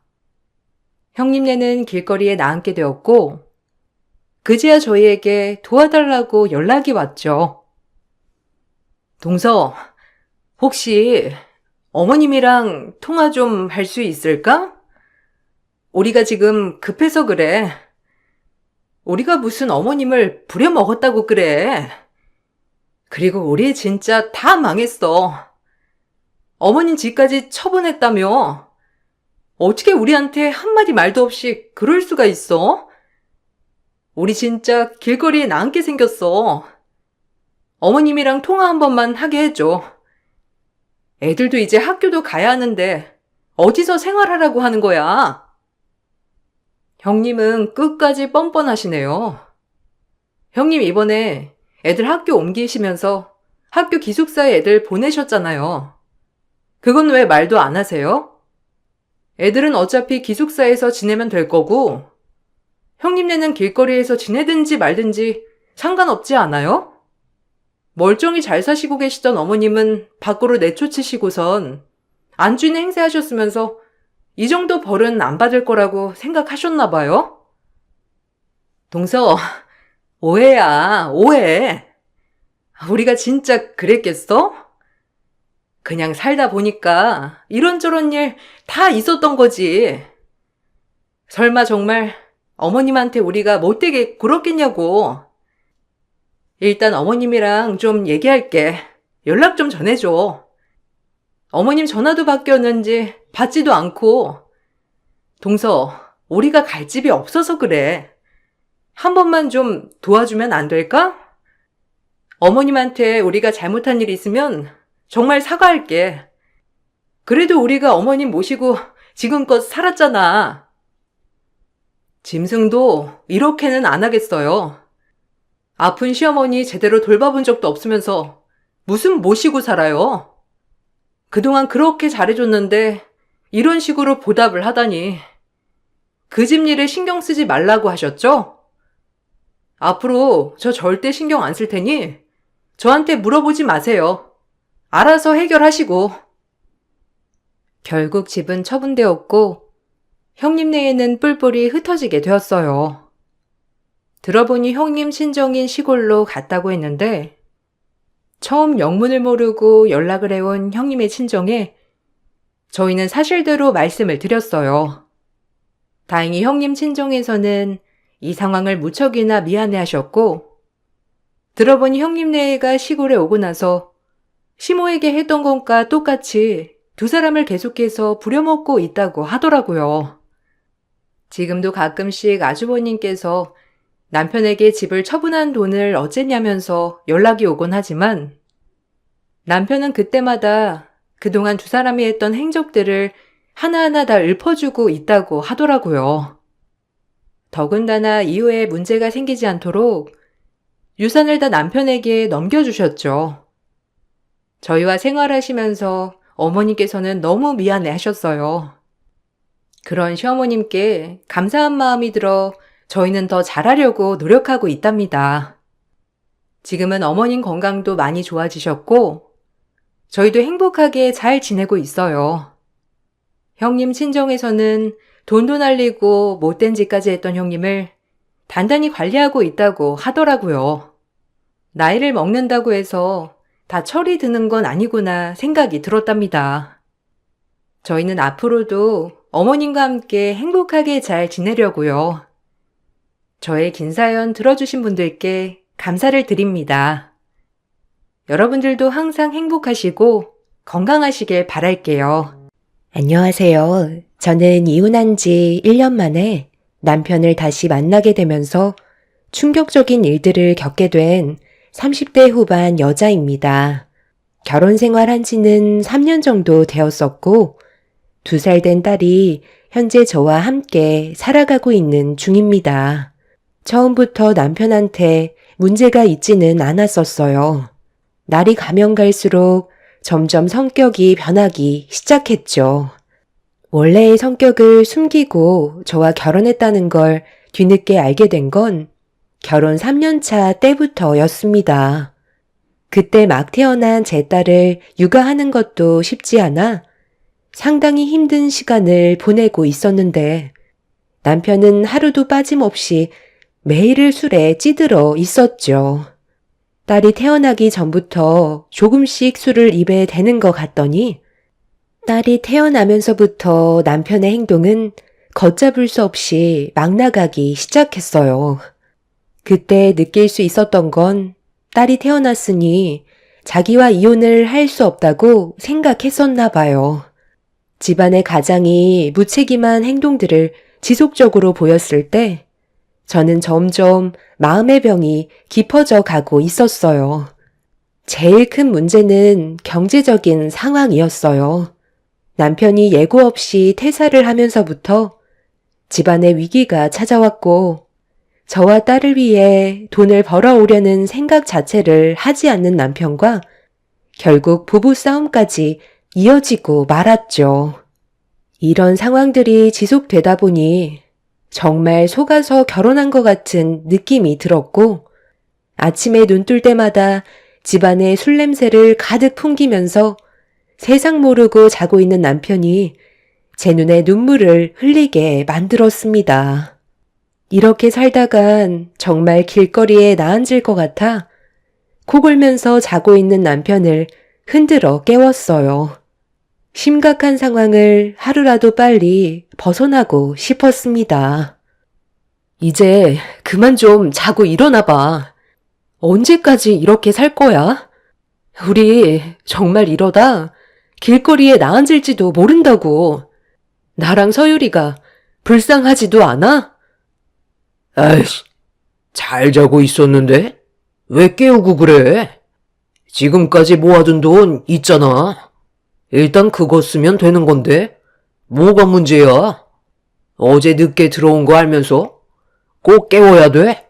형님네는 길거리에 나앉게 되었고 그제야 저희에게 도와달라고 연락이 왔죠. 동서, 혹시 어머님이랑 통화 좀 할 수 있을까? 우리가 지금 급해서 그래. 우리가 무슨 어머님을 부려먹었다고 그래. 그리고 우리 진짜 다 망했어. 어머님 집까지 처분했다며. 어떻게 우리한테 한마디 말도 없이 그럴 수가 있어? 우리 진짜 길거리에 나앉게 생겼어. 어머님이랑 통화 한 번만 하게 해줘. 애들도 이제 학교도 가야 하는데 어디서 생활하라고 하는 거야? 형님은 끝까지 뻔뻔하시네요. 형님 이번에 애들 학교 옮기시면서 학교 기숙사에 애들 보내셨잖아요. 그건 왜 말도 안 하세요? 애들은 어차피 기숙사에서 지내면 될 거고 형님네는 길거리에서 지내든지 말든지 상관없지 않아요? 멀쩡히 잘 사시고 계시던 어머님은 밖으로 내쫓으시고선 안주인 행세하셨으면서 이 정도 벌은 안 받을 거라고 생각하셨나 봐요? 동서, 오해야, 오해. 우리가 진짜 그랬겠어? 그냥 살다 보니까 이런저런 일 다 있었던 거지. 설마 정말 어머님한테 우리가 못되게 굴었겠냐고. 일단 어머님이랑 좀 얘기할게. 연락 좀 전해줘. 어머님 전화도 바뀌었는지 받지도 않고. 동서, 우리가 갈 집이 없어서 그래. 한 번만 좀 도와주면 안 될까? 어머님한테 우리가 잘못한 일 있으면 정말 사과할게. 그래도 우리가 어머님 모시고 지금껏 살았잖아. 짐승도 이렇게는 안 하겠어요. 아픈 시어머니 제대로 돌봐본 적도 없으면서 무슨 모시고 살아요? 그동안 그렇게 잘해줬는데 이런 식으로 보답을 하다니. 그 집 일에 신경 쓰지 말라고 하셨죠? 앞으로 저 절대 신경 안 쓸 테니 저한테 물어보지 마세요. 알아서 해결하시고. 결국 집은 처분되었고 형님네에는 뿔뿔이 흩어지게 되었어요. 들어보니 형님 친정인 시골로 갔다고 했는데 처음 영문을 모르고 연락을 해온 형님의 친정에 저희는 사실대로 말씀을 드렸어요. 다행히 형님 친정에서는 이 상황을 무척이나 미안해하셨고 들어보니 형님네가 시골에 오고 나서 시모에게 했던 것과 똑같이 두 사람을 계속해서 부려먹고 있다고 하더라고요. 지금도 가끔씩 아주버님께서 남편에게 집을 처분한 돈을 어쨌냐면서 연락이 오곤 하지만 남편은 그때마다 그동안 두 사람이 했던 행적들을 하나하나 다 읊어주고 있다고 하더라고요. 더군다나 이후에 문제가 생기지 않도록 유산을 다 남편에게 넘겨주셨죠. 저희와 생활하시면서 어머니께서는 너무 미안해 하셨어요. 그런 시어머님께 감사한 마음이 들어 저희는 더 잘하려고 노력하고 있답니다. 지금은 어머님 건강도 많이 좋아지셨고 저희도 행복하게 잘 지내고 있어요. 형님 친정에서는 돈도 날리고 못된 짓까지 했던 형님을 단단히 관리하고 있다고 하더라고요. 나이를 먹는다고 해서 다 철이 드는 건 아니구나 생각이 들었답니다. 저희는 앞으로도 어머님과 함께 행복하게 잘 지내려고요. 저의 긴 사연 들어주신 분들께 감사를 드립니다. 여러분들도 항상 행복하시고 건강하시길 바랄게요. 안녕하세요. 저는 이혼한 지 1년 만에 남편을 다시 만나게 되면서 충격적인 일들을 겪게 된 30대 후반 여자입니다. 결혼 생활한 지는 3년 정도 되었었고 2살 된 딸이 현재 저와 함께 살아가고 있는 중입니다. 처음부터 남편한테 문제가 있지는 않았었어요. 날이 가면 갈수록 점점 성격이 변하기 시작했죠. 원래의 성격을 숨기고 저와 결혼했다는 걸 뒤늦게 알게 된 건 결혼 3년 차 때부터였습니다. 그때 막 태어난 제 딸을 육아하는 것도 쉽지 않아 상당히 힘든 시간을 보내고 있었는데 남편은 하루도 빠짐없이 매일을 술에 찌들어 있었죠. 딸이 태어나기 전부터 조금씩 술을 입에 대는 것 같더니 딸이 태어나면서부터 남편의 행동은 걷잡을 수 없이 막 나가기 시작했어요. 그때 느낄 수 있었던 건 딸이 태어났으니 자기와 이혼을 할 수 없다고 생각했었나 봐요. 집안의 가장이 무책임한 행동들을 지속적으로 보였을 때 저는 점점 마음의 병이 깊어져 가고 있었어요. 제일 큰 문제는 경제적인 상황이었어요. 남편이 예고 없이 퇴사를 하면서부터 집안에 위기가 찾아왔고 저와 딸을 위해 돈을 벌어오려는 생각 자체를 하지 않는 남편과 결국 부부싸움까지 이어지고 말았죠. 이런 상황들이 지속되다 보니 정말 속아서 결혼한 것 같은 느낌이 들었고 아침에 눈 뜰 때마다 집안에 술 냄새를 가득 풍기면서 세상 모르고 자고 있는 남편이 제 눈에 눈물을 흘리게 만들었습니다. 이렇게 살다간 정말 길거리에 나앉을 것 같아 코 골면서 자고 있는 남편을 흔들어 깨웠어요. 심각한 상황을 하루라도 빨리 벗어나고 싶었습니다. 이제 그만 좀 자고 일어나 봐. 언제까지 이렇게 살 거야? 우리 정말 이러다 길거리에 나앉을지도 모른다고. 나랑 서유리가 불쌍하지도 않아? 아이씨, 잘 자고 있었는데? 왜 깨우고 그래? 지금까지 모아둔 돈 있잖아. 일단 그거 쓰면 되는 건데 뭐가 문제야? 어제 늦게 들어온 거 알면서 꼭 깨워야 돼?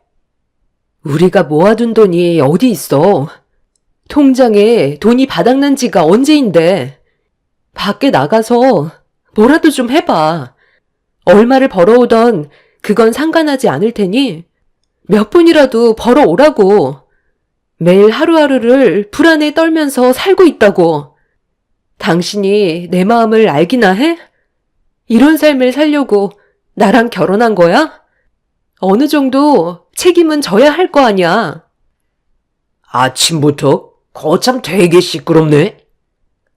우리가 모아둔 돈이 어디 있어? 통장에 돈이 바닥난 지가 언제인데. 밖에 나가서 뭐라도 좀 해봐. 얼마를 벌어오던 그건 상관하지 않을 테니 몇 푼이라도 벌어오라고. 매일 하루하루를 불안에 떨면서 살고 있다고. 당신이 내 마음을 알기나 해? 이런 삶을 살려고 나랑 결혼한 거야? 어느 정도 책임은 져야 할 거 아니야. 아침부터 거참 되게 시끄럽네.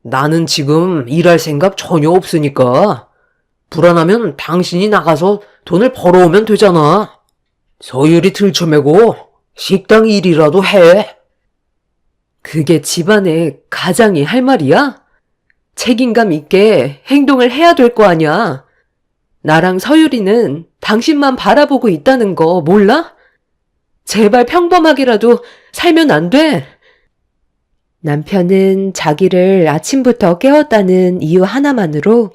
나는 지금 일할 생각 전혀 없으니까 불안하면 당신이 나가서 돈을 벌어오면 되잖아. 서율이 들쳐매고 식당 일이라도 해. 그게 집안의 가장이 할 말이야? 책임감 있게 행동을 해야 될 거 아니야. 나랑 서유리는 당신만 바라보고 있다는 거 몰라? 제발 평범하게라도 살면 안 돼. 남편은 자기를 아침부터 깨웠다는 이유 하나만으로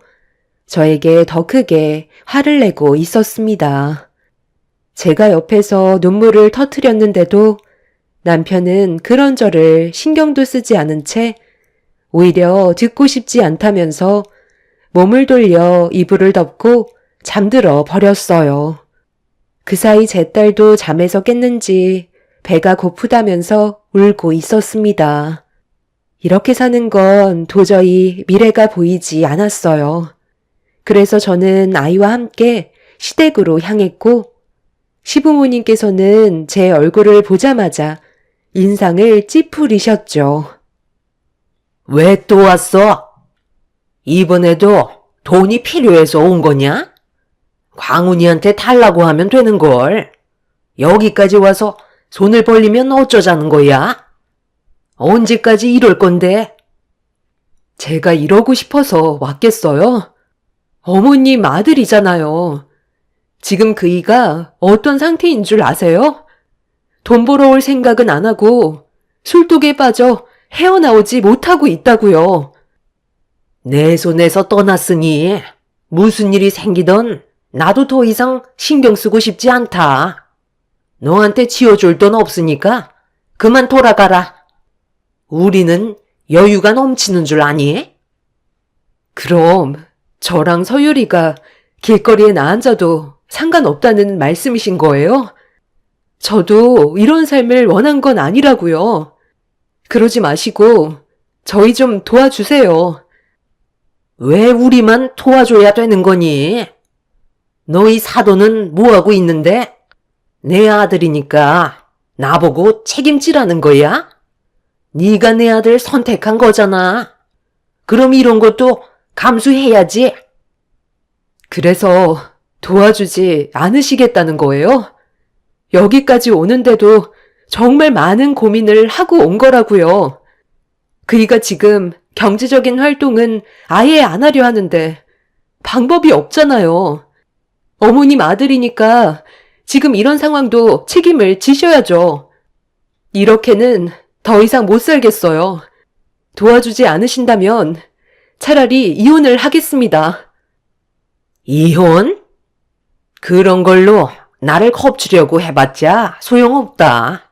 저에게 더 크게 화를 내고 있었습니다. 제가 옆에서 눈물을 터뜨렸는데도 남편은 그런 저를 신경도 쓰지 않은 채 오히려 듣고 싶지 않다면서 몸을 돌려 이불을 덮고 잠들어 버렸어요. 그 사이 제 딸도 잠에서 깼는지 배가 고프다면서 울고 있었습니다. 이렇게 사는 건 도저히 미래가 보이지 않았어요. 그래서 저는 아이와 함께 시댁으로 향했고 시부모님께서는 제 얼굴을 보자마자 인상을 찌푸리셨죠. 왜 또 왔어? 이번에도 돈이 필요해서 온 거냐? 광훈이한테 달라고 하면 되는 걸. 여기까지 와서 손을 벌리면 어쩌자는 거야? 언제까지 이럴 건데? 제가 이러고 싶어서 왔겠어요? 어머님 아들이잖아요. 지금 그이가 어떤 상태인 줄 아세요? 돈 벌어올 생각은 안 하고 술독에 빠져 헤어나오지 못하고 있다고요. 내 손에서 떠났으니 무슨 일이 생기던 나도 더 이상 신경 쓰고 싶지 않다. 너한테 지어줄 돈 없으니까 그만 돌아가라. 우리는 여유가 넘치는 줄 아니? 그럼 저랑 서유리가 길거리에 나앉아도 상관없다는 말씀이신 거예요? 저도 이런 삶을 원한 건 아니라고요. 그러지 마시고 저희 좀 도와주세요. 왜 우리만 도와줘야 되는 거니? 너희 사돈은 뭐하고 있는데? 내 아들이니까 나보고 책임지라는 거야? 네가 내 아들 선택한 거잖아. 그럼 이런 것도 감수해야지. 그래서 도와주지 않으시겠다는 거예요? 여기까지 오는데도 정말 많은 고민을 하고 온 거라고요. 그이가 지금 경제적인 활동은 아예 안 하려 하는데 방법이 없잖아요. 어머님 아들이니까 지금 이런 상황도 책임을 지셔야죠. 이렇게는 더 이상 못 살겠어요. 도와주지 않으신다면 차라리 이혼을 하겠습니다. 이혼? 그런 걸로 나를 겁주려고 해봤자 소용없다.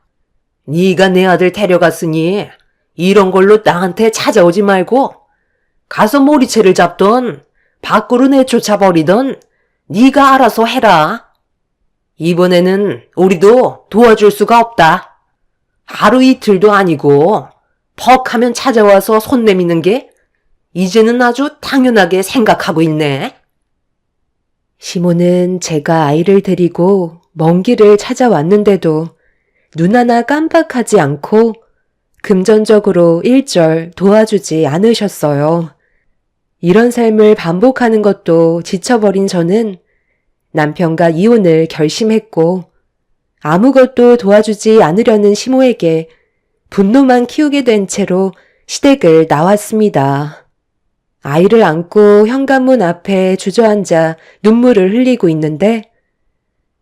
네가 내 아들 데려갔으니 이런 걸로 나한테 찾아오지 말고 가서 모리채를 잡던 밖으로 내쫓아버리던 네가 알아서 해라. 이번에는 우리도 도와줄 수가 없다. 하루 이틀도 아니고 퍽 하면 찾아와서 손 내미는 게 이제는 아주 당연하게 생각하고 있네. 시모는 제가 아이를 데리고 먼 길을 찾아왔는데도 눈 하나 깜빡하지 않고 금전적으로 일절 도와주지 않으셨어요. 이런 삶을 반복하는 것도 지쳐버린 저는 남편과 이혼을 결심했고 아무것도 도와주지 않으려는 시모에게 분노만 키우게 된 채로 시댁을 나왔습니다. 아이를 안고 현관문 앞에 주저앉아 눈물을 흘리고 있는데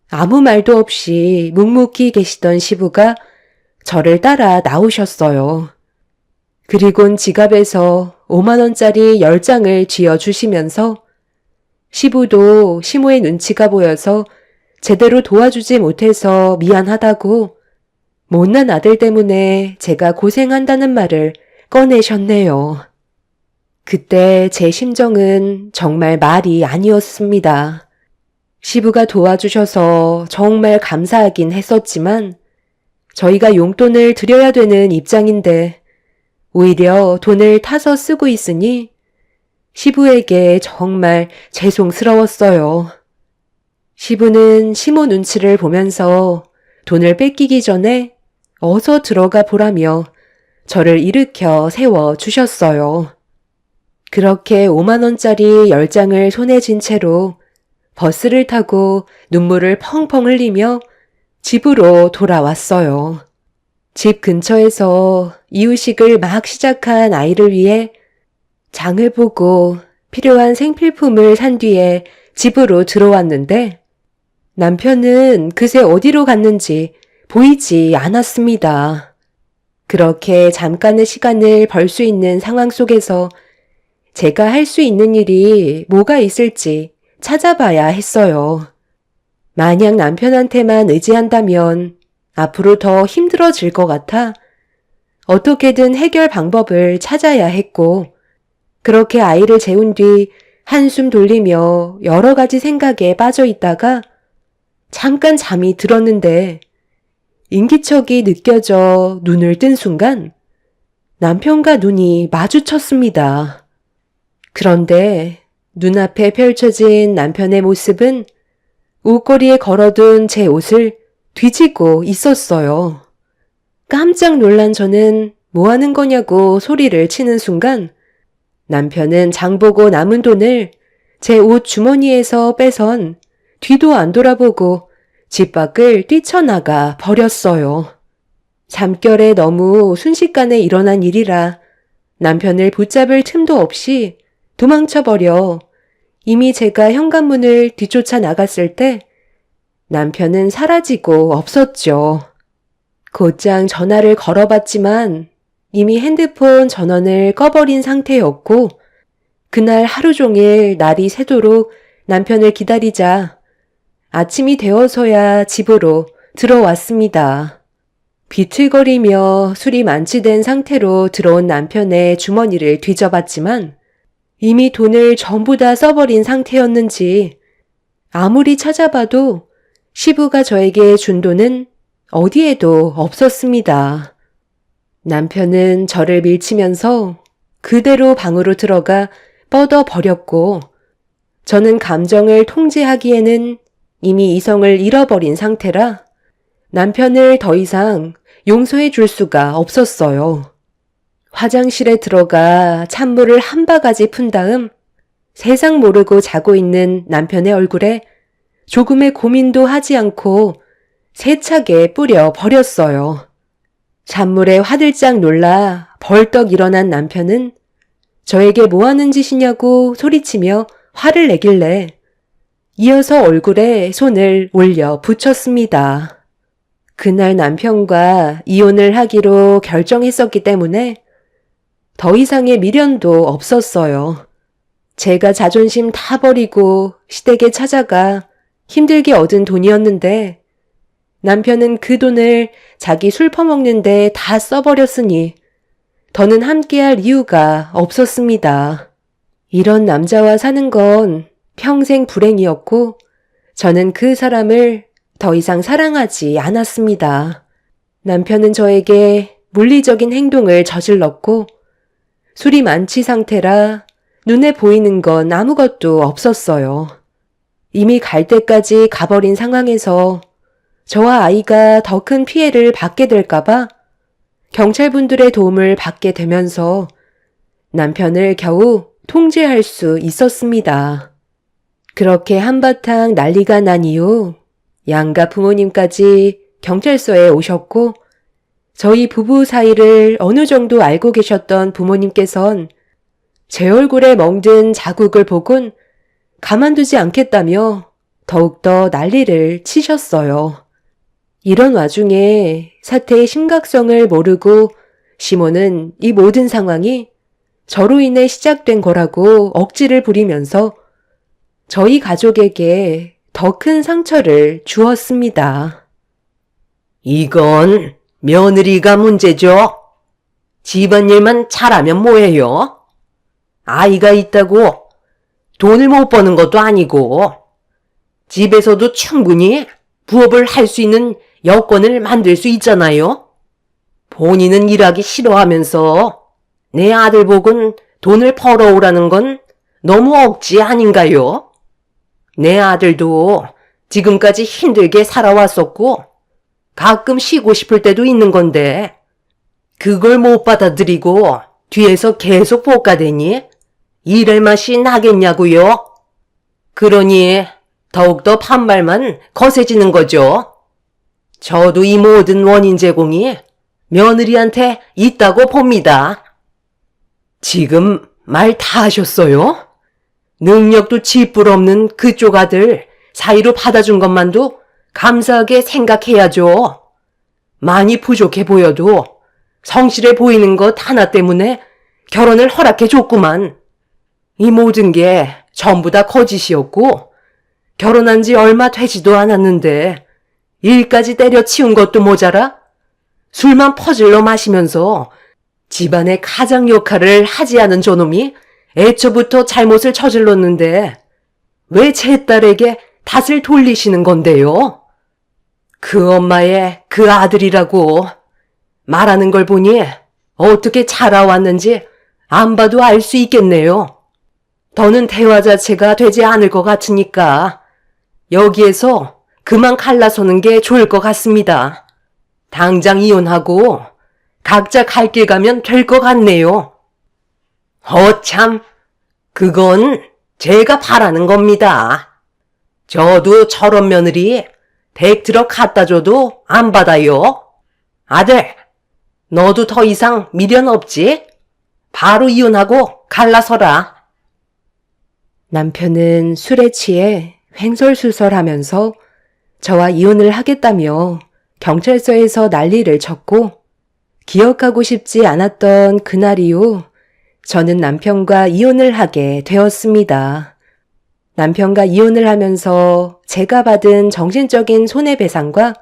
아무 말도 없이 묵묵히 계시던 시부가 저를 따라 나오셨어요. 그리곤 지갑에서 5만 원짜리 10장을 쥐어주시면서 시부도 시모의 눈치가 보여서 제대로 도와주지 못해서 미안하다고 못난 아들 때문에 제가 고생한다는 말을 꺼내셨네요. 그때 제 심정은 정말 말이 아니었습니다. 시부가 도와주셔서 정말 감사하긴 했었지만 저희가 용돈을 드려야 되는 입장인데 오히려 돈을 타서 쓰고 있으니 시부에게 정말 죄송스러웠어요. 시부는 시모 눈치를 보면서 돈을 뺏기기 전에 어서 들어가 보라며 저를 일으켜 세워주셨어요. 그렇게 5만 원짜리 10장을 손에 쥔 채로 버스를 타고 눈물을 펑펑 흘리며 집으로 돌아왔어요. 집 근처에서 이유식을 막 시작한 아이를 위해 장을 보고 필요한 생필품을 산 뒤에 집으로 들어왔는데 남편은 그새 어디로 갔는지 보이지 않았습니다. 그렇게 잠깐의 시간을 벌 수 있는 상황 속에서 제가 할 수 있는 일이 뭐가 있을지 찾아봐야 했어요. 만약 남편한테만 의지한다면 앞으로 더 힘들어질 것 같아 어떻게든 해결 방법을 찾아야 했고 그렇게 아이를 재운 뒤 한숨 돌리며 여러 가지 생각에 빠져 있다가 잠깐 잠이 들었는데 인기척이 느껴져 눈을 뜬 순간 남편과 눈이 마주쳤습니다. 그런데 눈앞에 펼쳐진 남편의 모습은 옷걸이에 걸어둔 제 옷을 뒤지고 있었어요. 깜짝 놀란 저는 뭐 하는 거냐고 소리를 치는 순간 남편은 장보고 남은 돈을 제 옷 주머니에서 빼선 뒤도 안 돌아보고 집 밖을 뛰쳐나가 버렸어요. 잠결에 너무 순식간에 일어난 일이라 남편을 붙잡을 틈도 없이 도망쳐버려 이미 제가 현관문을 뒤쫓아 나갔을 때 남편은 사라지고 없었죠. 곧장 전화를 걸어봤지만 이미 핸드폰 전원을 꺼버린 상태였고 그날 하루 종일 날이 새도록 남편을 기다리자 아침이 되어서야 집으로 들어왔습니다. 비틀거리며 술이 만취된 상태로 들어온 남편의 주머니를 뒤져봤지만 이미 돈을 전부 다 써버린 상태였는지 아무리 찾아봐도 시부가 저에게 준 돈은 어디에도 없었습니다. 남편은 저를 밀치면서 그대로 방으로 들어가 뻗어버렸고 저는 감정을 통제하기에는 이미 이성을 잃어버린 상태라 남편을 더 이상 용서해 줄 수가 없었어요. 화장실에 들어가 찬물을 한 바가지 푼 다음 세상 모르고 자고 있는 남편의 얼굴에 조금의 고민도 하지 않고 세차게 뿌려 버렸어요. 잔물에 화들짝 놀라 벌떡 일어난 남편은 저에게 뭐 하는 짓이냐고 소리치며 화를 내길래 이어서 얼굴에 손을 올려 붙였습니다. 그날 남편과 이혼을 하기로 결정했었기 때문에 더 이상의 미련도 없었어요. 제가 자존심 다 버리고 시댁에 찾아가 힘들게 얻은 돈이었는데 남편은 그 돈을 자기 술 퍼먹는데 다 써버렸으니 더는 함께할 이유가 없었습니다. 이런 남자와 사는 건 평생 불행이었고 저는 그 사람을 더 이상 사랑하지 않았습니다. 남편은 저에게 물리적인 행동을 저질렀고 술이 만취 상태라 눈에 보이는 건 아무것도 없었어요. 이미 갈 때까지 가버린 상황에서 저와 아이가 더 큰 피해를 받게 될까봐 경찰분들의 도움을 받게 되면서 남편을 겨우 통제할 수 있었습니다. 그렇게 한바탕 난리가 난 이후 양가 부모님까지 경찰서에 오셨고 저희 부부 사이를 어느 정도 알고 계셨던 부모님께선 제 얼굴에 멍든 자국을 보곤 가만두지 않겠다며 더욱더 난리를 치셨어요. 이런 와중에 사태의 심각성을 모르고 시모는 이 모든 상황이 저로 인해 시작된 거라고 억지를 부리면서 저희 가족에게 더 큰 상처를 주었습니다. 이건 며느리가 문제죠. 집안일만 잘하면 뭐해요? 아이가 있다고 돈을 못 버는 것도 아니고 집에서도 충분히 부업을 할 수 있는 여건을 만들 수 있잖아요. 본인은 일하기 싫어하면서 내 아들 복은 돈을 벌어오라는 건 너무 억지 아닌가요? 내 아들도 지금까지 힘들게 살아왔었고 가끔 쉬고 싶을 때도 있는 건데 그걸 못 받아들이고 뒤에서 계속 볶아대니 일할 맛이 나겠냐고요? 그러니 더욱더 반발만 거세지는 거죠. 저도 이 모든 원인 제공이 며느리한테 있다고 봅니다. 지금 말 다 하셨어요? 능력도 쥐뿔 없는 그쪽 아들 사이로 받아준 것만도 감사하게 생각해야죠. 많이 부족해 보여도 성실해 보이는 것 하나 때문에 결혼을 허락해 줬구만. 이 모든 게 전부 다 거짓이었고 결혼한 지 얼마 되지도 않았는데 일까지 때려치운 것도 모자라 술만 퍼질러 마시면서 집안의 가장 역할을 하지 않은 저놈이 애초부터 잘못을 저질렀는데 왜 제 딸에게 탓을 돌리시는 건데요? 그 엄마의 그 아들이라고 말하는 걸 보니 어떻게 자라왔는지 안 봐도 알 수 있겠네요. 더는 대화 자체가 되지 않을 것 같으니까 여기에서 그만 갈라서는 게 좋을 것 같습니다. 당장 이혼하고 각자 갈 길 가면 될 것 같네요. 참, 그건 제가 바라는 겁니다. 저도 저런 며느리 100트럭 갖다 줘도 안 받아요. 아들, 너도 더 이상 미련 없지? 바로 이혼하고 갈라서라. 남편은 술에 취해 횡설수설하면서 저와 이혼을 하겠다며 경찰서에서 난리를 쳤고, 기억하고 싶지 않았던 그날 이후 저는 남편과 이혼을 하게 되었습니다. 남편과 이혼을 하면서 제가 받은 정신적인 손해배상과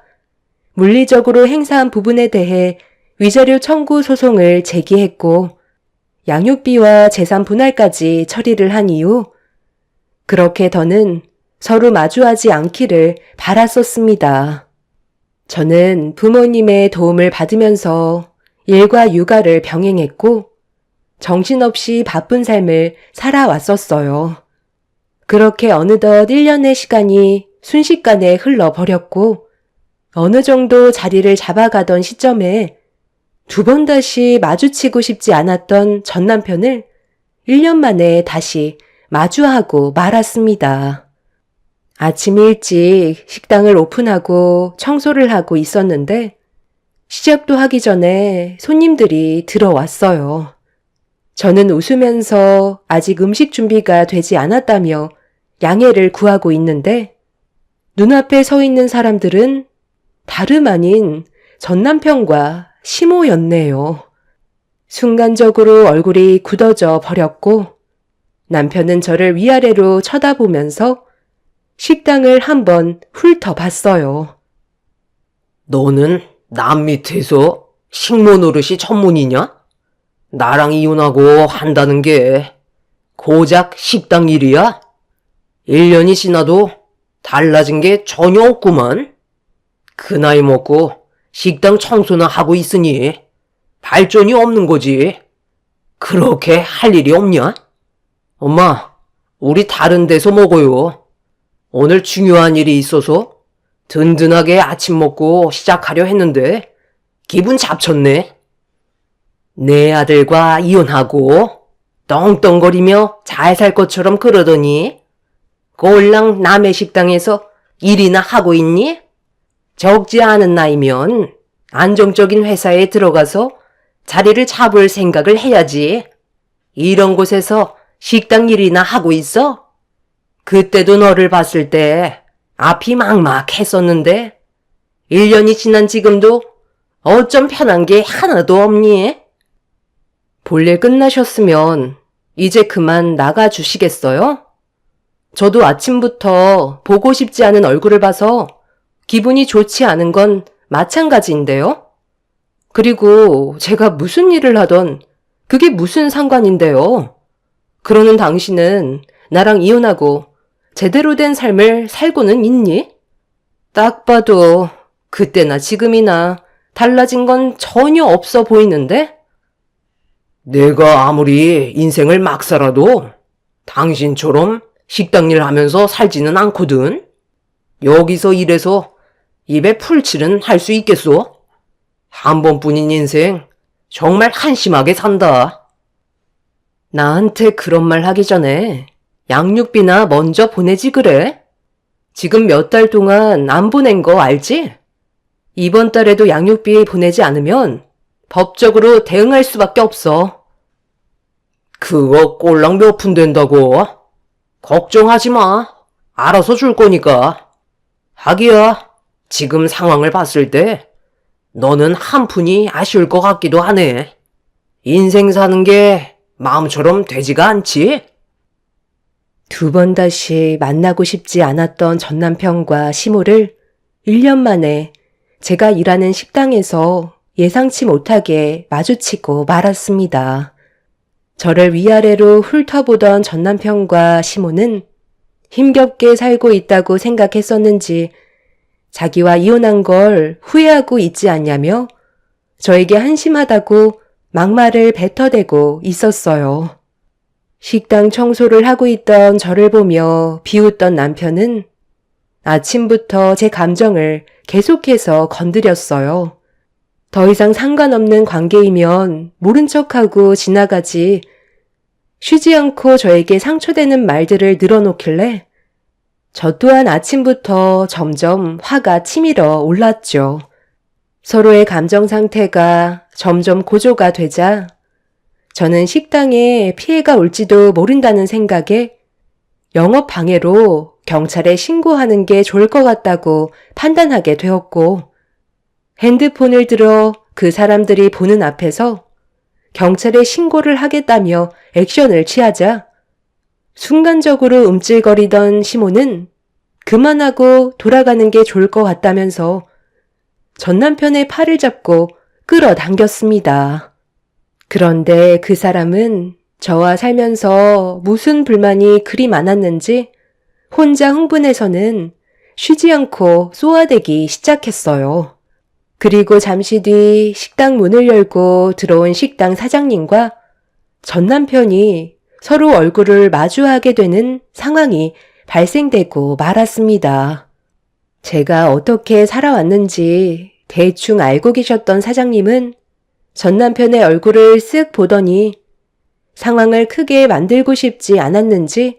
물리적으로 행사한 부분에 대해 위자료 청구 소송을 제기했고, 양육비와 재산 분할까지 처리를 한 이후 그렇게 더는 서로 마주하지 않기를 바랐었습니다. 저는 부모님의 도움을 받으면서 일과 육아를 병행했고 정신없이 바쁜 삶을 살아왔었어요. 그렇게 어느덧 1년의 시간이 순식간에 흘러버렸고 어느 정도 자리를 잡아가던 시점에 두 번 다시 마주치고 싶지 않았던 전 남편을 1년 만에 다시 마주하고 말았습니다. 아침 일찍 식당을 오픈하고 청소를 하고 있었는데 시작도 하기 전에 손님들이 들어왔어요. 저는 웃으면서 아직 음식 준비가 되지 않았다며 양해를 구하고 있는데 눈앞에 서 있는 사람들은 다름 아닌 전 남편과 시모였네요. 순간적으로 얼굴이 굳어져 버렸고 남편은 저를 위아래로 쳐다보면서 식당을 한번 훑어봤어요. 너는 남 밑에서 식모 노릇이 전문이냐? 나랑 이혼하고 한다는 게 고작 식당 일이야? 1년이 지나도 달라진 게 전혀 없구만. 그 나이 먹고 식당 청소나 하고 있으니 발전이 없는 거지. 그렇게 할 일이 없냐? 엄마, 우리 다른 데서 먹어요. 오늘 중요한 일이 있어서 든든하게 아침 먹고 시작하려 했는데 기분 잡쳤네. 내 아들과 이혼하고 떵떵거리며 잘 살 것처럼 그러더니 꼴랑 남의 식당에서 일이나 하고 있니? 적지 않은 나이면 안정적인 회사에 들어가서 자리를 잡을 생각을 해야지. 이런 곳에서 식당 일이나 하고 있어? 그때도 너를 봤을 때 앞이 막막했었는데 1년이 지난 지금도 어쩜 편한 게 하나도 없니? 볼일 끝나셨으면 이제 그만 나가주시겠어요? 저도 아침부터 보고 싶지 않은 얼굴을 봐서 기분이 좋지 않은 건 마찬가지인데요. 그리고 제가 무슨 일을 하던 그게 무슨 상관인데요. 그러는 당신은 나랑 이혼하고 제대로 된 삶을 살고는 있니? 딱 봐도 그때나 지금이나 달라진 건 전혀 없어 보이는데? 내가 아무리 인생을 막 살아도 당신처럼 식당 일 하면서 살지는 않거든. 여기서 일해서 입에 풀칠은 할 수 있겠소? 한 번뿐인 인생 정말 한심하게 산다. 나한테 그런 말 하기 전에 양육비나 먼저 보내지 그래? 지금 몇 달 동안 안 보낸 거 알지? 이번 달에도 양육비 보내지 않으면 법적으로 대응할 수밖에 없어. 그거 꼴랑 몇 푼 된다고? 걱정하지 마. 알아서 줄 거니까. 하기야, 지금 상황을 봤을 때 너는 한 푼이 아쉬울 것 같기도 하네. 인생 사는 게 마음처럼 되지가 않지? 두 번 다시 만나고 싶지 않았던 전 남편과 시모를 1년 만에 제가 일하는 식당에서 예상치 못하게 마주치고 말았습니다. 저를 위아래로 훑어보던 전 남편과 시모는 힘겹게 살고 있다고 생각했었는지 자기와 이혼한 걸 후회하고 있지 않냐며 저에게 한심하다고 막말을 뱉어대고 있었어요. 식당 청소를 하고 있던 저를 보며 비웃던 남편은 아침부터 제 감정을 계속해서 건드렸어요. 더 이상 상관없는 관계이면 모른 척하고 지나가지 쉬지 않고 저에게 상처되는 말들을 늘어놓길래 저 또한 아침부터 점점 화가 치밀어 올랐죠. 서로의 감정 상태가 점점 고조가 되자 저는 식당에 피해가 올지도 모른다는 생각에 영업 방해로 경찰에 신고하는 게 좋을 것 같다고 판단하게 되었고 핸드폰을 들어 그 사람들이 보는 앞에서 경찰에 신고를 하겠다며 액션을 취하자 순간적으로 움찔거리던 시모는 그만하고 돌아가는 게 좋을 것 같다면서 전 남편의 팔을 잡고 끌어당겼습니다. 그런데 그 사람은 저와 살면서 무슨 불만이 그리 많았는지 혼자 흥분해서는 쉬지 않고 쏘아대기 시작했어요. 그리고 잠시 뒤 식당 문을 열고 들어온 식당 사장님과 전 남편이 서로 얼굴을 마주하게 되는 상황이 발생되고 말았습니다. 제가 어떻게 살아왔는지 대충 알고 계셨던 사장님은 전 남편의 얼굴을 쓱 보더니 상황을 크게 만들고 싶지 않았는지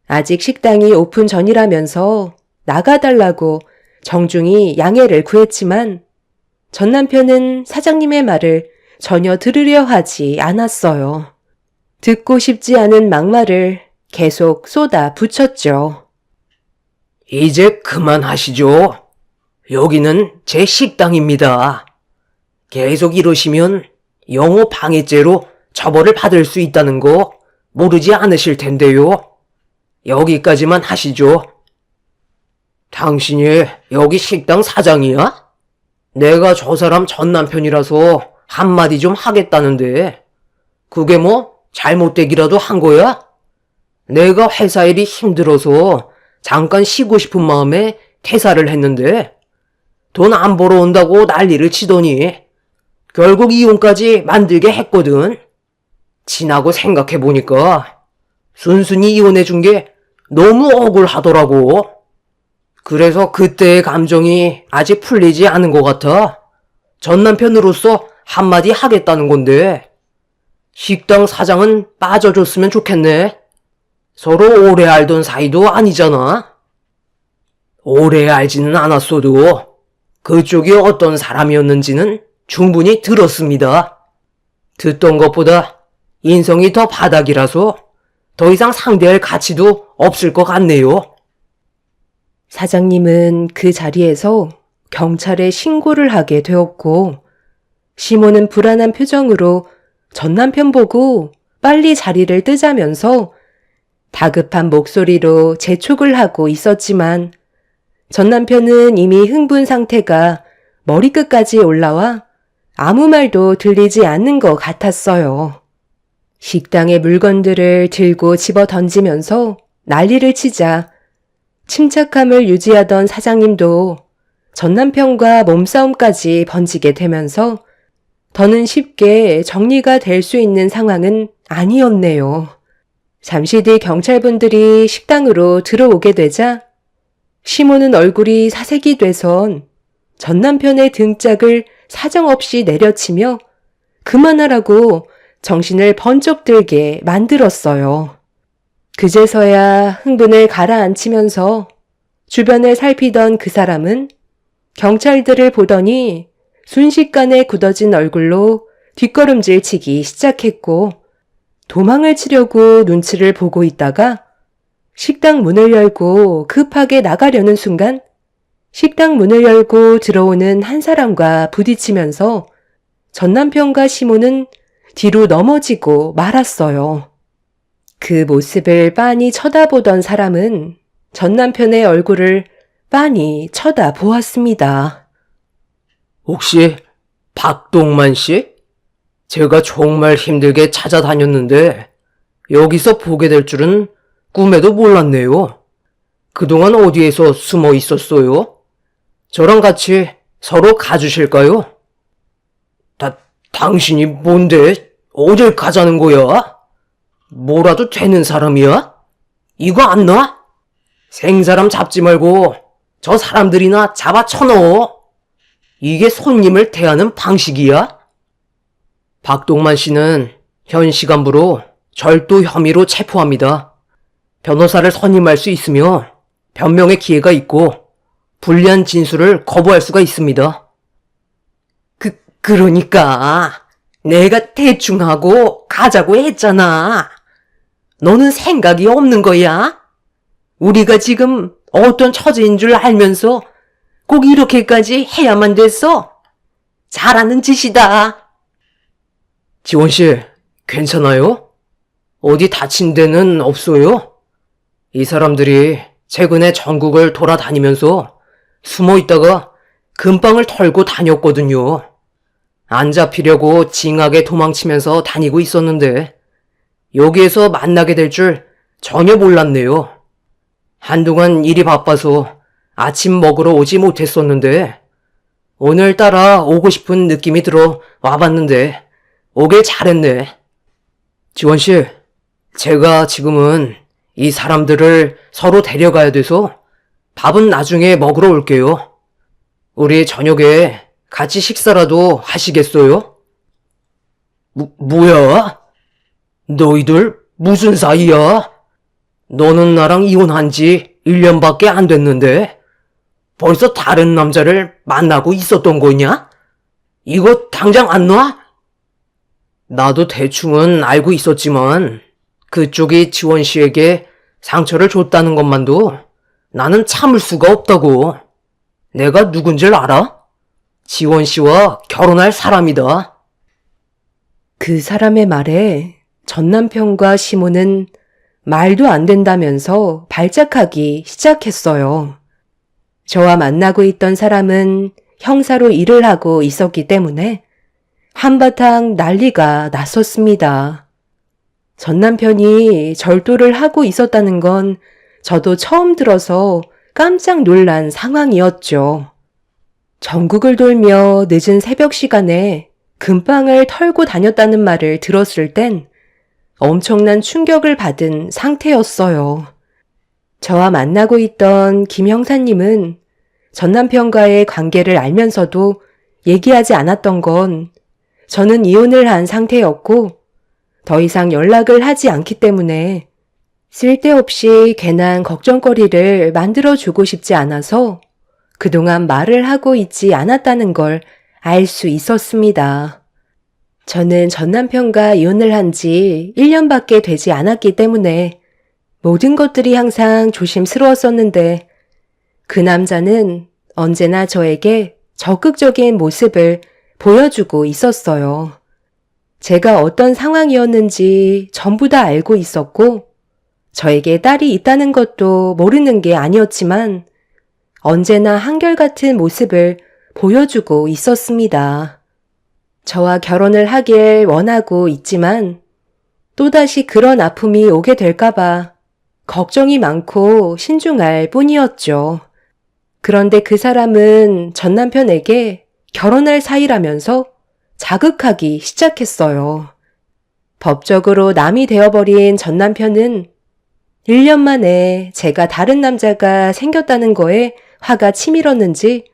아직 식당이 오픈 전이라면서 나가달라고 정중히 양해를 구했지만 전 남편은 사장님의 말을 전혀 들으려 하지 않았어요. 듣고 싶지 않은 막말을 계속 쏟아 붙였죠. 이제 그만하시죠. 여기는 제 식당입니다. 계속 이러시면 영업 방해죄로 처벌을 받을 수 있다는 거 모르지 않으실 텐데요. 여기까지만 하시죠. 당신이 여기 식당 사장이야? 내가 저 사람 전 남편이라서 한마디 좀 하겠다는데 그게 뭐 잘못되기라도 한 거야? 내가 회사 일이 힘들어서 잠깐 쉬고 싶은 마음에 퇴사를 했는데 돈 안 벌어 온다고 난리를 치더니 결국 이혼까지 만들게 했거든. 지나고 생각해보니까 순순히 이혼해준 게 너무 억울하더라고. 그래서 그때의 감정이 아직 풀리지 않은 것 같아. 전 남편으로서 한마디 하겠다는 건데 식당 사장은 빠져줬으면 좋겠네. 서로 오래 알던 사이도 아니잖아. 오래 알지는 않았어도 그쪽이 어떤 사람이었는지는 충분히 들었습니다. 듣던 것보다 인성이 더 바닥이라서 더 이상 상대할 가치도 없을 것 같네요. 사장님은 그 자리에서 경찰에 신고를 하게 되었고 시모는 불안한 표정으로 전 남편 보고 빨리 자리를 뜨자면서 다급한 목소리로 재촉을 하고 있었지만 전 남편은 이미 흥분 상태가 머리끝까지 올라와 아무 말도 들리지 않는 것 같았어요. 식당의 물건들을 들고 집어 던지면서 난리를 치자 침착함을 유지하던 사장님도 전 남편과 몸싸움까지 번지게 되면서 더는 쉽게 정리가 될 수 있는 상황은 아니었네요. 잠시 뒤 경찰분들이 식당으로 들어오게 되자 시모는 얼굴이 사색이 돼선 전 남편의 등짝을 사정없이 내려치며 그만하라고 정신을 번쩍 들게 만들었어요. 그제서야 흥분을 가라앉히면서 주변을 살피던 그 사람은 경찰들을 보더니 순식간에 굳어진 얼굴로 뒷걸음질 치기 시작했고 도망을 치려고 눈치를 보고 있다가 식당 문을 열고 급하게 나가려는 순간 식당 문을 열고 들어오는 한 사람과 부딪히면서 전 남편과 시모는 뒤로 넘어지고 말았어요. 그 모습을 빤히 쳐다보던 사람은 전 남편의 얼굴을 빤히 쳐다보았습니다. 혹시 박동만 씨? 제가 정말 힘들게 찾아다녔는데 여기서 보게 될 줄은 꿈에도 몰랐네요. 그동안 어디에서 숨어 있었어요? 저랑 같이 서로 가주실까요? 당신이 뭔데? 어딜 가자는 거야? 뭐라도 되는 사람이야? 이거 안 놔? 생사람 잡지 말고 저 사람들이나 잡아 쳐넣어. 이게 손님을 대하는 방식이야? 박동만 씨는 현 시간부로 절도 혐의로 체포합니다. 변호사를 선임할 수 있으며 변명의 기회가 있고 불리한 진술을 거부할 수가 있습니다. 그러니까 내가 대충 하고 가자고 했잖아. 너는 생각이 없는 거야? 우리가 지금 어떤 처지인 줄 알면서 꼭 이렇게까지 해야만 됐어? 잘하는 짓이다. 지원 씨, 괜찮아요? 어디 다친 데는 없어요? 이 사람들이 최근에 전국을 돌아다니면서 숨어 있다가 금방을 털고 다녔거든요. 안 잡히려고 징하게 도망치면서 다니고 있었는데 여기에서 만나게 될 줄 전혀 몰랐네요. 한동안 일이 바빠서 아침 먹으러 오지 못했었는데 오늘따라 오고 싶은 느낌이 들어 와봤는데 오길 잘했네. 지원씨, 제가 지금은 이 사람들을 서로 데려가야 돼서 밥은 나중에 먹으러 올게요. 우리 저녁에 같이 식사라도 하시겠어요? 뭐야? 너희들 무슨 사이야? 너는 나랑 이혼한 지 1년밖에 안 됐는데 벌써 다른 남자를 만나고 있었던 거냐? 이거 당장 안 놔? 나도 대충은 알고 있었지만 그쪽이 지원 씨에게 상처를 줬다는 것만도 나는 참을 수가 없다고. 내가 누군지를 알아? 지원 씨와 결혼할 사람이다. 그 사람의 말에 전 남편과 시모는 말도 안 된다면서 발작하기 시작했어요. 저와 만나고 있던 사람은 형사로 일을 하고 있었기 때문에 한바탕 난리가 났었습니다. 전 남편이 절도를 하고 있었다는 건 저도 처음 들어서 깜짝 놀란 상황이었죠. 전국을 돌며 늦은 새벽 시간에 금방을 털고 다녔다는 말을 들었을 땐 엄청난 충격을 받은 상태였어요. 저와 만나고 있던 김 형사님은 전 남편과의 관계를 알면서도 얘기하지 않았던 건 저는 이혼을 한 상태였고 더 이상 연락을 하지 않기 때문에 쓸데없이 괜한 걱정거리를 만들어주고 싶지 않아서 그동안 말을 하고 있지 않았다는 걸 알 수 있었습니다. 저는 전 남편과 이혼을 한 지 1년밖에 되지 않았기 때문에 모든 것들이 항상 조심스러웠었는데 그 남자는 언제나 저에게 적극적인 모습을 보여주고 있었어요. 제가 어떤 상황이었는지 전부 다 알고 있었고 저에게 딸이 있다는 것도 모르는 게 아니었지만 언제나 한결같은 모습을 보여주고 있었습니다. 저와 결혼을 하길 원하고 있지만 또다시 그런 아픔이 오게 될까봐 걱정이 많고 신중할 뿐이었죠. 그런데 그 사람은 전 남편에게 결혼할 사이라면서 자극하기 시작했어요. 법적으로 남이 되어버린 전 남편은 1년 만에 제가 다른 남자가 생겼다는 거에 화가 치밀었는지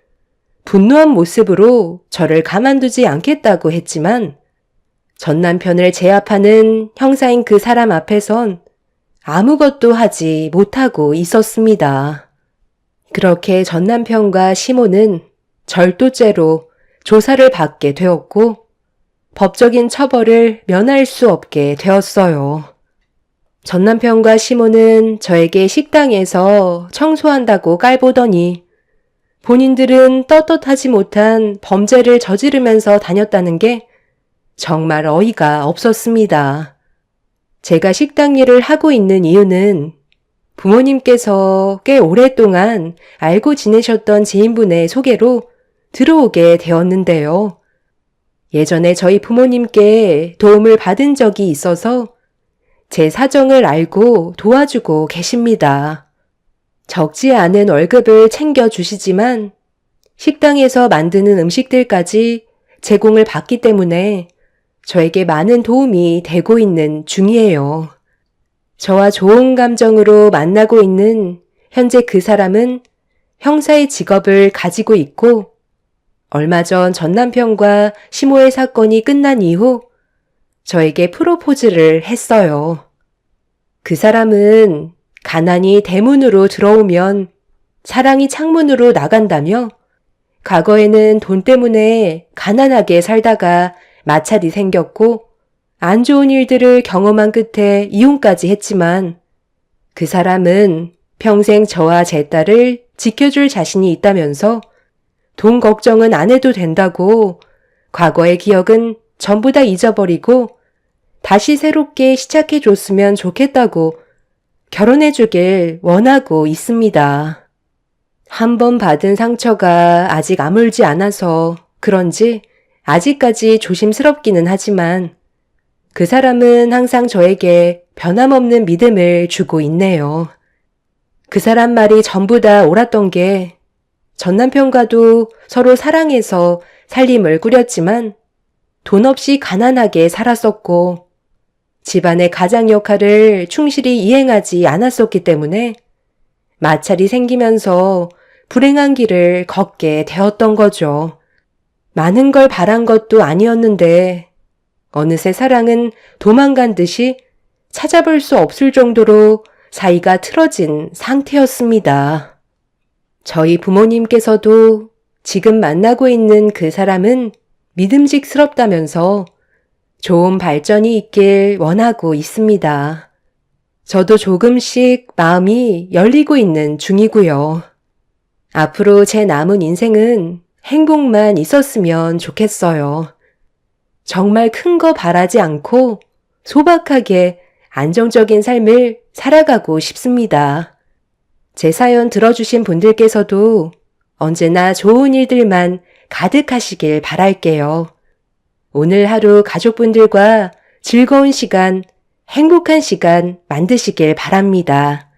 분노한 모습으로 저를 가만두지 않겠다고 했지만 전 남편을 제압하는 형사인 그 사람 앞에선 아무것도 하지 못하고 있었습니다. 그렇게 전 남편과 시모는 절도죄로 조사를 받게 되었고 법적인 처벌을 면할 수 없게 되었어요. 전 남편과 시모는 저에게 식당에서 청소한다고 깔보더니 본인들은 떳떳하지 못한 범죄를 저지르면서 다녔다는 게 정말 어이가 없었습니다. 제가 식당 일을 하고 있는 이유는 부모님께서 꽤 오랫동안 알고 지내셨던 지인분의 소개로 들어오게 되었는데요. 예전에 저희 부모님께 도움을 받은 적이 있어서 제 사정을 알고 도와주고 계십니다. 적지 않은 월급을 챙겨주시지만 식당에서 만드는 음식들까지 제공을 받기 때문에 저에게 많은 도움이 되고 있는 중이에요. 저와 좋은 감정으로 만나고 있는 현재 그 사람은 형사의 직업을 가지고 있고 얼마 전 남편과 시모의 사건이 끝난 이후 저에게 프로포즈를 했어요. 그 사람은 가난이 대문으로 들어오면 사랑이 창문으로 나간다며 과거에는 돈 때문에 가난하게 살다가 마찰이 생겼고 안 좋은 일들을 경험한 끝에 이혼까지 했지만 그 사람은 평생 저와 제 딸을 지켜줄 자신이 있다면서 돈 걱정은 안 해도 된다고 과거의 기억은 전부 다 잊어버리고 다시 새롭게 시작해줬으면 좋겠다고 결혼해주길 원하고 있습니다. 한 번 받은 상처가 아직 아물지 않아서 그런지 아직까지 조심스럽기는 하지만 그 사람은 항상 저에게 변함없는 믿음을 주고 있네요. 그 사람 말이 전부 다 옳았던 게 전 남편과도 서로 사랑해서 살림을 꾸렸지만 돈 없이 가난하게 살았었고 집안의 가장 역할을 충실히 이행하지 않았었기 때문에 마찰이 생기면서 불행한 길을 걷게 되었던 거죠. 많은 걸 바란 것도 아니었는데 어느새 사랑은 도망간 듯이 찾아볼 수 없을 정도로 사이가 틀어진 상태였습니다. 저희 부모님께서도 지금 만나고 있는 그 사람은 믿음직스럽다면서 좋은 발전이 있길 원하고 있습니다. 저도 조금씩 마음이 열리고 있는 중이고요. 앞으로 제 남은 인생은 행복만 있었으면 좋겠어요. 정말 큰 거 바라지 않고 소박하게 안정적인 삶을 살아가고 싶습니다. 제 사연 들어주신 분들께서도 언제나 좋은 일들만 가득하시길 바랄게요. 오늘 하루 가족분들과 즐거운 시간, 행복한 시간 만드시길 바랍니다.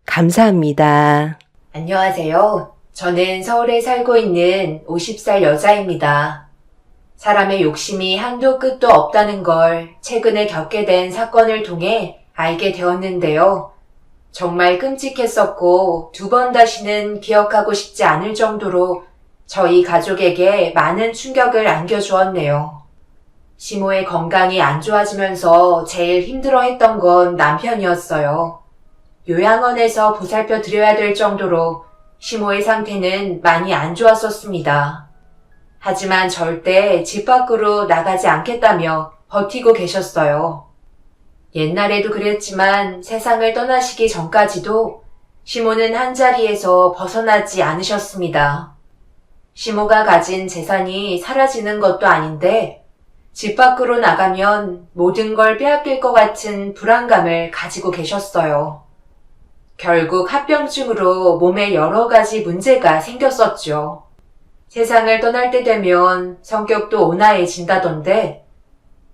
감사합니다. 안녕하세요. 저는 서울에 살고 있는 50살 여자입니다. 사람의 욕심이 한도 끝도 없다는 걸 최근에 겪게 된 사건을 통해 알게 되었는데요. 정말 끔찍했었고 2번 다시는 기억하고 싶지 않을 정도로 저희 가족에게 많은 충격을 안겨주었네요. 시모의 건강이 안 좋아지면서 제일 힘들어했던 건 남편이었어요. 요양원에서 보살펴 드려야 될 정도로 시모의 상태는 많이 안 좋았었습니다. 하지만 절대 집 밖으로 나가지 않겠다며 버티고 계셨어요. 옛날에도 그랬지만 세상을 떠나시기 전까지도 시모는 한자리에서 벗어나지 않으셨습니다. 시모가 가진 재산이 사라지는 것도 아닌데 집 밖으로 나가면 모든 걸 빼앗길 것 같은 불안감을 가지고 계셨어요. 결국 합병증으로 몸에 여러 가지 문제가 생겼었죠. 세상을 떠날 때 되면 성격도 온화해진다던데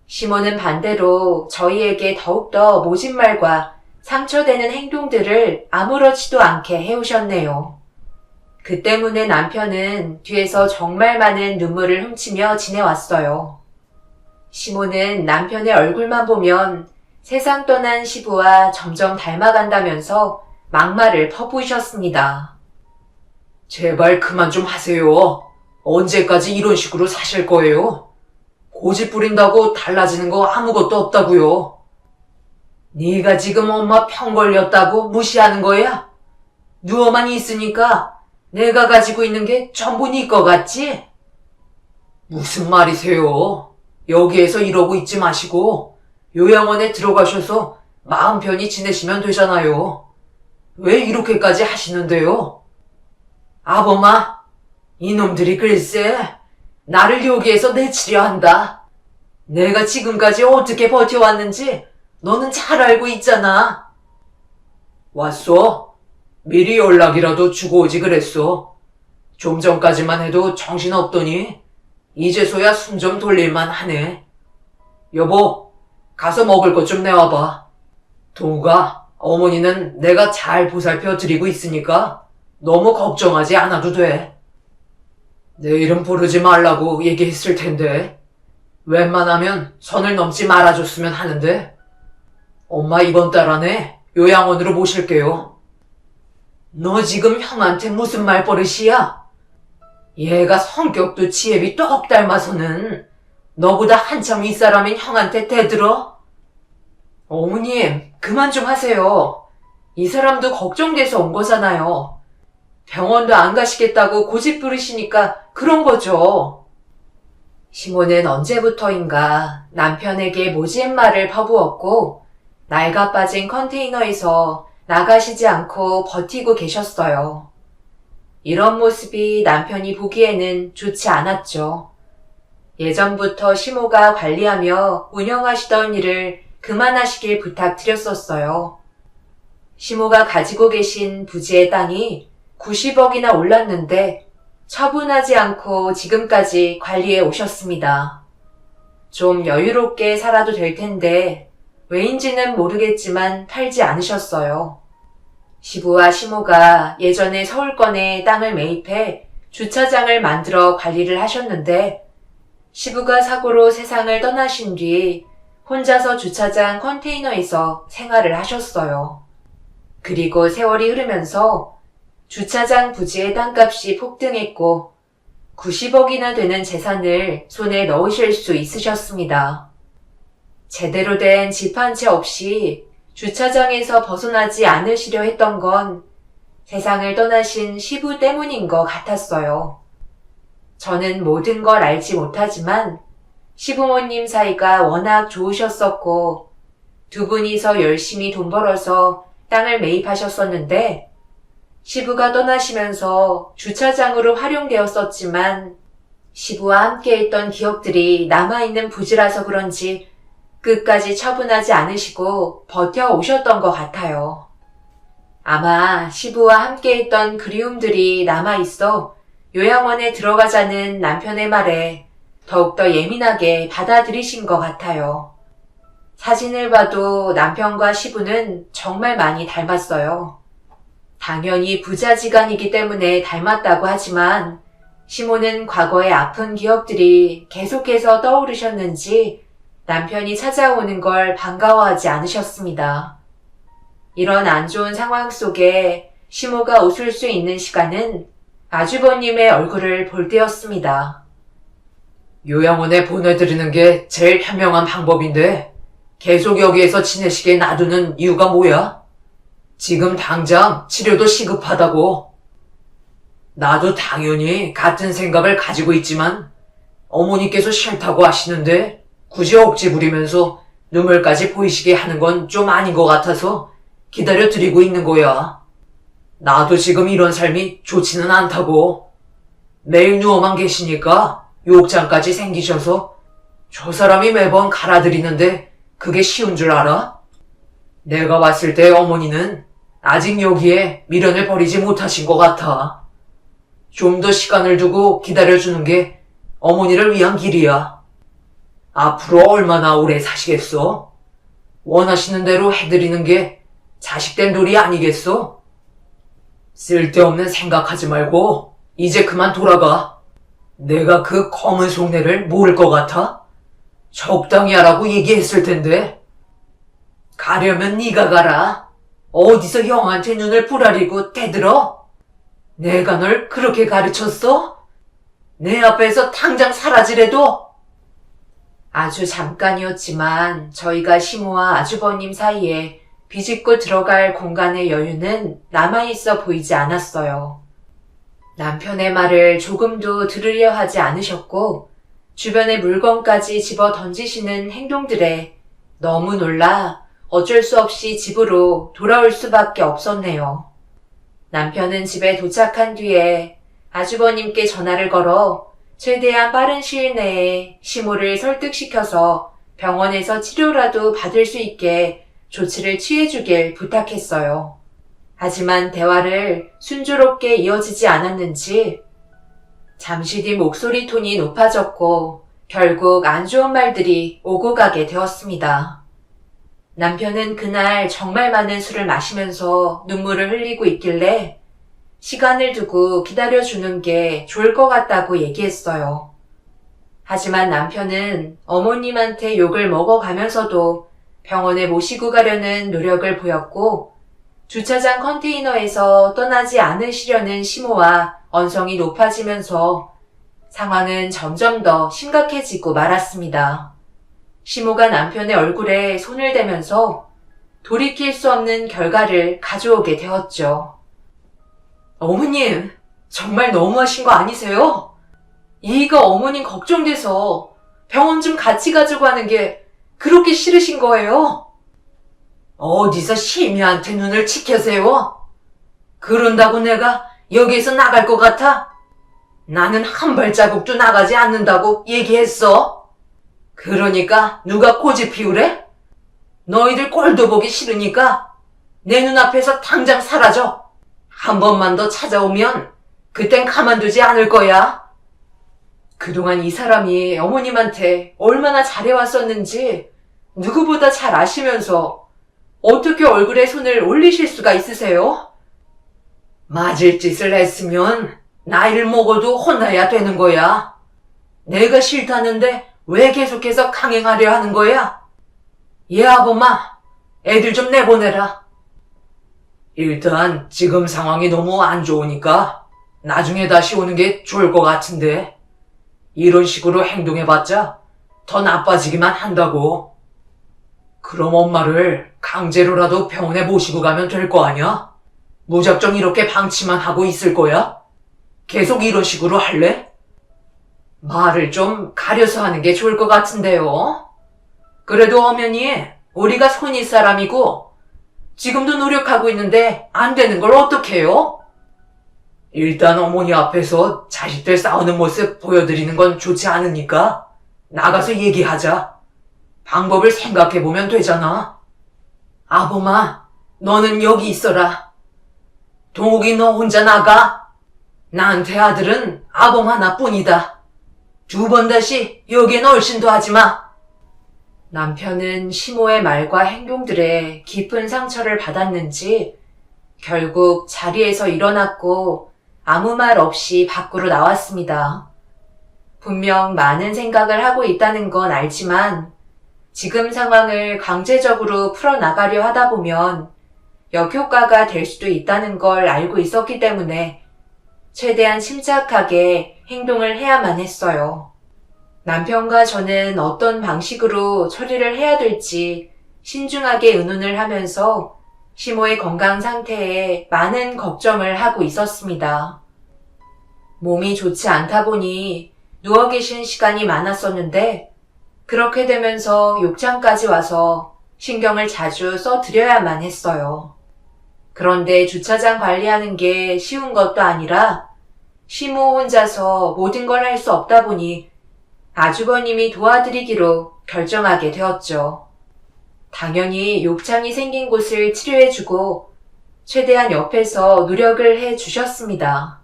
시모는 반대로 저희에게 더욱더 모진 말과 상처되는 행동들을 아무렇지도 않게 해오셨네요. 그 때문에 남편은 뒤에서 정말 많은 눈물을 훔치며 지내왔어요. 시모는 남편의 얼굴만 보면 세상 떠난 시부와 점점 닮아간다면서 막말을 퍼부으셨습니다. 제발 그만 좀 하세요. 언제까지 이런 식으로 사실 거예요? 고집 부린다고 달라지는 거 아무것도 없다고요. 네가 지금 엄마 병 걸렸다고 무시하는 거야? 누워만 있으니까 내가 가지고 있는 게 전부 네 거 같지? 무슨 말이세요? 여기에서 이러고 있지 마시고 요양원에 들어가셔서 마음 편히 지내시면 되잖아요. 왜 이렇게까지 하시는데요? 아범아, 이놈들이 글쎄 나를 여기에서 내치려 한다. 내가 지금까지 어떻게 버텨왔는지 너는 잘 알고 있잖아. 왔어? 미리 연락이라도 주고 오지 그랬어. 좀 전까지만 해도 정신없더니 이제서야 숨 좀 돌릴만 하네. 여보, 가서 먹을 것 좀 내와봐. 동우가, 어머니는 내가 잘 보살펴 드리고 있으니까 너무 걱정하지 않아도 돼. 내 이름 부르지 말라고 얘기했을 텐데 웬만하면 선을 넘지 말아줬으면 하는데 엄마 이번 달 안에 요양원으로 모실게요. 너 지금 형한테 무슨 말버릇이야? 얘가 성격도 지혜비 똑 닮아서는 너보다 한참 윗사람인 형한테 대들어? 어머님, 그만 좀 하세요. 이 사람도 걱정돼서 온 거잖아요. 병원도 안 가시겠다고 고집 부리시니까 그런 거죠. 시모는 언제부터인가 남편에게 모지않말을 퍼부었고 낡아 빠진 컨테이너에서 나가시지 않고 버티고 계셨어요. 이런 모습이 남편이 보기에는 좋지 않았죠. 예전부터 시모가 관리하며 운영하시던 일을 그만하시길 부탁드렸었어요. 시모가 가지고 계신 부지의 땅이 90억이나 올랐는데 처분하지 않고 지금까지 관리해 오셨습니다. 좀 여유롭게 살아도 될 텐데 왜인지는 모르겠지만 팔지 않으셨어요. 시부와 시모가 예전에 서울권에 땅을 매입해 주차장을 만들어 관리를 하셨는데 시부가 사고로 세상을 떠나신 뒤 혼자서 주차장 컨테이너에서 생활을 하셨어요. 그리고 세월이 흐르면서 주차장 부지의 땅값이 폭등했고 90억이나 되는 재산을 손에 넣으실 수 있으셨습니다. 제대로 된 집 한 채 없이 주차장에서 벗어나지 않으시려 했던 건 세상을 떠나신 시부 때문인 것 같았어요. 저는 모든 걸 알지 못하지만 시부모님 사이가 워낙 좋으셨었고 두 분이서 열심히 돈 벌어서 땅을 매입하셨었는데 시부가 떠나시면서 주차장으로 활용되었었지만 시부와 함께 있던 기억들이 남아있는 부지라서 그런지 끝까지 처분하지 않으시고 버텨오셨던 것 같아요. 아마 시부와 함께 있던 그리움들이 남아있어 요양원에 들어가자는 남편의 말에 더욱더 예민하게 받아들이신 것 같아요. 사진을 봐도 남편과 시부는 정말 많이 닮았어요. 당연히 부자지간이기 때문에 닮았다고 하지만 시모는 과거의 아픈 기억들이 계속해서 떠오르셨는지 남편이 찾아오는 걸 반가워하지 않으셨습니다. 이런 안 좋은 상황 속에 시모가 웃을 수 있는 시간은 아주버님의 얼굴을 볼 때였습니다. 요양원에 보내드리는 게 제일 현명한 방법인데 계속 여기에서 지내시게 놔두는 이유가 뭐야? 지금 당장 치료도 시급하다고. 나도 당연히 같은 생각을 가지고 있지만 어머니께서 싫다고 하시는데 굳이 억지 부리면서 눈물까지 보이시게 하는 건 좀 아닌 것 같아서 기다려드리고 있는 거야. 나도 지금 이런 삶이 좋지는 않다고. 매일 누워만 계시니까 욕장까지 생기셔서 저 사람이 매번 갈아들이는데 그게 쉬운 줄 알아? 내가 봤을 때 어머니는 아직 여기에 미련을 버리지 못하신 것 같아. 좀 더 시간을 두고 기다려주는 게 어머니를 위한 길이야. 앞으로 얼마나 오래 사시겠어? 원하시는 대로 해드리는 게 자식된 도리 아니겠어? 쓸데없는 생각하지 말고 이제 그만 돌아가. 내가 그 검은 속내를 모를 것 같아? 적당히 하라고 얘기했을 텐데. 가려면 네가 가라. 어디서 형한테 눈을 부라리고 대들어? 내가 널 그렇게 가르쳤어? 내 앞에서 당장 사라지래도? 아주 잠깐이었지만 저희가 시모와 아주버님 사이에 비집고 들어갈 공간의 여유는 남아있어 보이지 않았어요. 남편의 말을 조금도 들으려 하지 않으셨고 주변의 물건까지 집어 던지시는 행동들에 너무 놀라 어쩔 수 없이 집으로 돌아올 수밖에 없었네요. 남편은 집에 도착한 뒤에 아주버님께 전화를 걸어 최대한 빠른 시일 내에 시모를 설득시켜서 병원에서 치료라도 받을 수 있게 조치를 취해주길 부탁했어요. 하지만 대화를 순조롭게 이어지지 않았는지 잠시 뒤 목소리 톤이 높아졌고 결국 안 좋은 말들이 오고 가게 되었습니다. 남편은 그날 정말 많은 술을 마시면서 눈물을 흘리고 있길래 시간을 두고 기다려주는 게 좋을 것 같다고 얘기했어요. 하지만 남편은 어머님한테 욕을 먹어가면서도 병원에 모시고 가려는 노력을 보였고 주차장 컨테이너에서 떠나지 않으시려는 시모와 언성이 높아지면서 상황은 점점 더 심각해지고 말았습니다. 시모가 남편의 얼굴에 손을 대면서 돌이킬 수 없는 결과를 가져오게 되었죠. 어머님, 정말 너무하신 거 아니세요? 이희가 어머님 걱정돼서 병원 좀 같이 가자고 하는 게 그렇게 싫으신 거예요? 어디서 시미한테 눈을 치켜세워? 그런다고 내가 여기에서 나갈 것 같아? 나는 한 발자국도 나가지 않는다고 얘기했어. 그러니까 누가 고집 피우래? 너희들 꼴도 보기 싫으니까 내 눈앞에서 당장 사라져. 한 번만 더 찾아오면 그땐 가만두지 않을 거야. 그동안 이 사람이 어머님한테 얼마나 잘해왔었는지 누구보다 잘 아시면서 어떻게 얼굴에 손을 올리실 수가 있으세요? 맞을 짓을 했으면 나이를 먹어도 혼나야 되는 거야. 내가 싫다는데 왜 계속해서 강행하려 하는 거야? 얘 아범아, 애들 좀 내보내라. 일단 지금 상황이 너무 안 좋으니까 나중에 다시 오는 게 좋을 것 같은데 이런 식으로 행동해봤자 더 나빠지기만 한다고. 그럼 엄마를 강제로라도 병원에 모시고 가면 될 거 아니야? 무작정 이렇게 방치만 하고 있을 거야? 계속 이런 식으로 할래? 말을 좀 가려서 하는 게 좋을 것 같은데요. 그래도 엄연히 우리가 손윗 사람이고 지금도 노력하고 있는데 안 되는 걸 어떡해요? 일단 어머니 앞에서 자식들 싸우는 모습 보여드리는 건 좋지 않으니까 나가서 얘기하자. 방법을 생각해보면 되잖아. 아범아, 너는 여기 있어라. 동욱이 너 혼자 나가. 나한테 아들은 아범 하나뿐이다. 두 번 다시 여기엔 얼씬도 하지 마. 남편은 시모의 말과 행동들에 깊은 상처를 받았는지 결국 자리에서 일어났고 아무 말 없이 밖으로 나왔습니다. 분명 많은 생각을 하고 있다는 건 알지만 지금 상황을 강제적으로 풀어나가려 하다 보면 역효과가 될 수도 있다는 걸 알고 있었기 때문에 최대한 침착하게 행동을 해야만 했어요. 남편과 저는 어떤 방식으로 처리를 해야 될지 신중하게 의논을 하면서 시모의 건강 상태에 많은 걱정을 하고 있었습니다. 몸이 좋지 않다 보니 누워 계신 시간이 많았었는데 그렇게 되면서 욕창까지 와서 신경을 자주 써드려야만 했어요. 그런데 주차장 관리하는 게 쉬운 것도 아니라 시모 혼자서 모든 걸 할 수 없다 보니 아주버님이 도와드리기로 결정하게 되었죠. 당연히 욕창이 생긴 곳을 치료해주고 최대한 옆에서 노력을 해주셨습니다.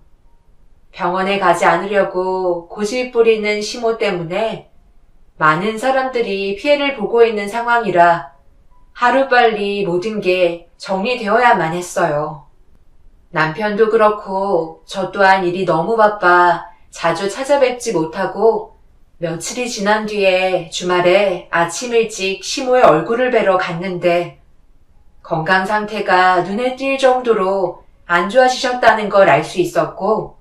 병원에 가지 않으려고 고집 부리는 시모 때문에 많은 사람들이 피해를 보고 있는 상황이라 하루빨리 모든 게 정리되어야만 했어요. 남편도 그렇고 저 또한 일이 너무 바빠 자주 찾아뵙지 못하고 며칠이 지난 뒤에 주말에 아침 일찍 시모의 얼굴을 뵈러 갔는데 건강 상태가 눈에 띌 정도로 안 좋아지셨다는 걸 알 수 있었고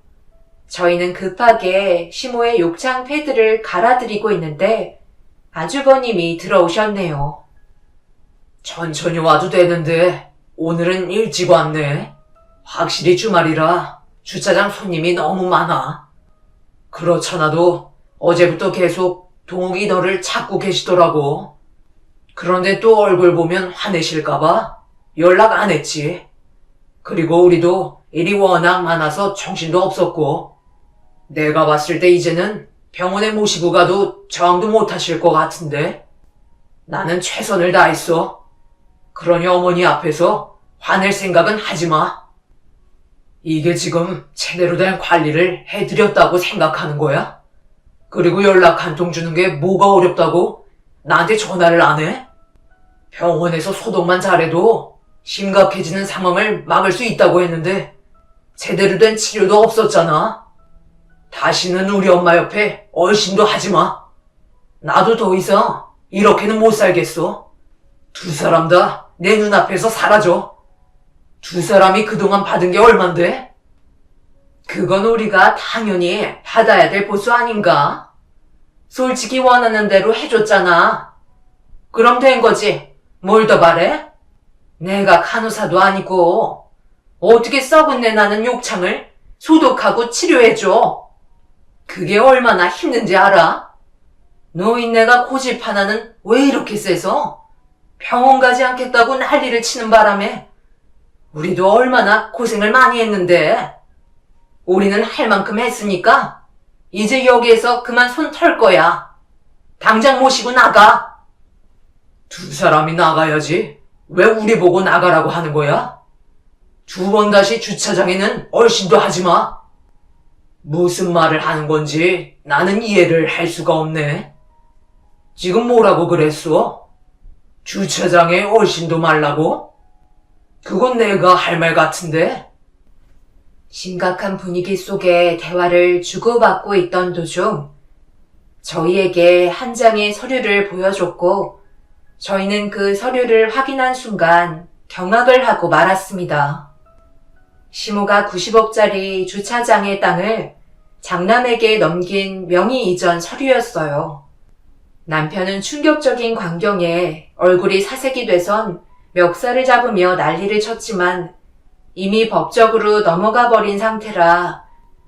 저희는 급하게 시모의 욕창 패드를 갈아드리고 있는데 아주버님이 들어오셨네요. 천천히 와도 되는데 오늘은 일찍 왔네. 확실히 주말이라 주차장 손님이 너무 많아. 그렇잖아도 어제부터 계속 동욱이 너를 찾고 계시더라고. 그런데 또 얼굴 보면 화내실까봐 연락 안 했지. 그리고 우리도 일이 워낙 많아서 정신도 없었고 내가 봤을 때 이제는 병원에 모시고 가도 저항도 못 하실 것 같은데 나는 최선을 다했어. 그러니 어머니 앞에서 화낼 생각은 하지 마. 이게 지금 제대로 된 관리를 해드렸다고 생각하는 거야? 그리고 연락 한 통 주는 게 뭐가 어렵다고 나한테 전화를 안 해? 병원에서 소독만 잘해도 심각해지는 상황을 막을 수 있다고 했는데 제대로 된 치료도 없었잖아. 다시는 우리 엄마 옆에 얼씬도 하지 마. 나도 더 이상 이렇게는 못 살겠어. 두 사람 다 내 눈앞에서 사라져. 두 사람이 그동안 받은 게 얼만데? 그건 우리가 당연히 받아야 될 보수 아닌가? 솔직히 원하는 대로 해줬잖아. 그럼 된 거지. 뭘 더 바래? 내가 간호사도 아니고 어떻게 썩은 내 나는 욕창을 소독하고 치료해줘. 그게 얼마나 힘든지 알아? 노인네가 고집 하나는 왜 이렇게 세서? 병원 가지 않겠다고 난리를 치는 바람에 우리도 얼마나 고생을 많이 했는데 우리는 할 만큼 했으니까 이제 여기에서 그만 손 털 거야. 당장 모시고 나가. 두 사람이 나가야지. 왜 우리 보고 나가라고 하는 거야? 두 번 다시 주차장에는 얼씬도 하지 마. 무슨 말을 하는 건지 나는 이해를 할 수가 없네. 지금 뭐라고 그랬어? 주차장에 얼씬도 말라고? 그건 내가 할 말 같은데? 심각한 분위기 속에 대화를 주고받고 있던 도중 저희에게 한 장의 서류를 보여줬고 저희는 그 서류를 확인한 순간 경악을 하고 말았습니다. 시모가 90억짜리 주차장의 땅을 장남에게 넘긴 명의 이전 서류였어요. 남편은 충격적인 광경에 얼굴이 사색이 돼선 멱살을 잡으며 난리를 쳤지만 이미 법적으로 넘어가 버린 상태라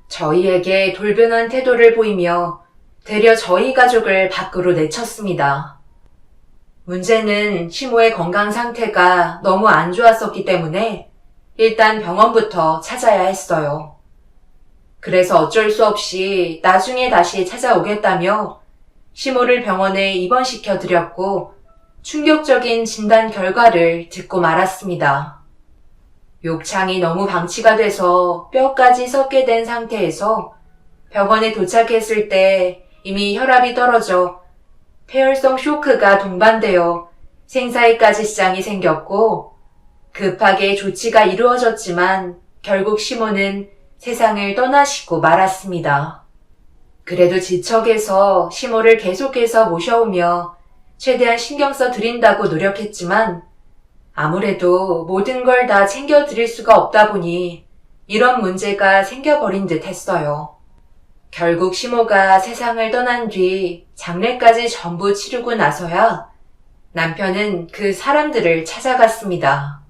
저희에게 돌변한 태도를 보이며 되려 저희 가족을 밖으로 내쳤습니다. 문제는 시모의 건강 상태가 너무 안 좋았었기 때문에 일단 병원부터 찾아야 했어요. 그래서 어쩔 수 없이 나중에 다시 찾아오겠다며 시모를 병원에 입원시켜 드렸고 충격적인 진단 결과를 듣고 말았습니다. 욕창이 너무 방치가 돼서 뼈까지 썩게 된 상태에서 병원에 도착했을 때 이미 혈압이 떨어져 폐혈성 쇼크가 동반되어 생사에까지 지장이 생겼고 급하게 조치가 이루어졌지만 결국 시모는 세상을 떠나시고 말았습니다. 그래도 지척에서 시모를 계속해서 모셔오며 최대한 신경 써 드린다고 노력했지만 아무래도 모든 걸 다 챙겨 드릴 수가 없다 보니 이런 문제가 생겨버린 듯 했어요. 결국 시모가 세상을 떠난 뒤 장례까지 전부 치르고 나서야 남편은 그 사람들을 찾아갔습니다.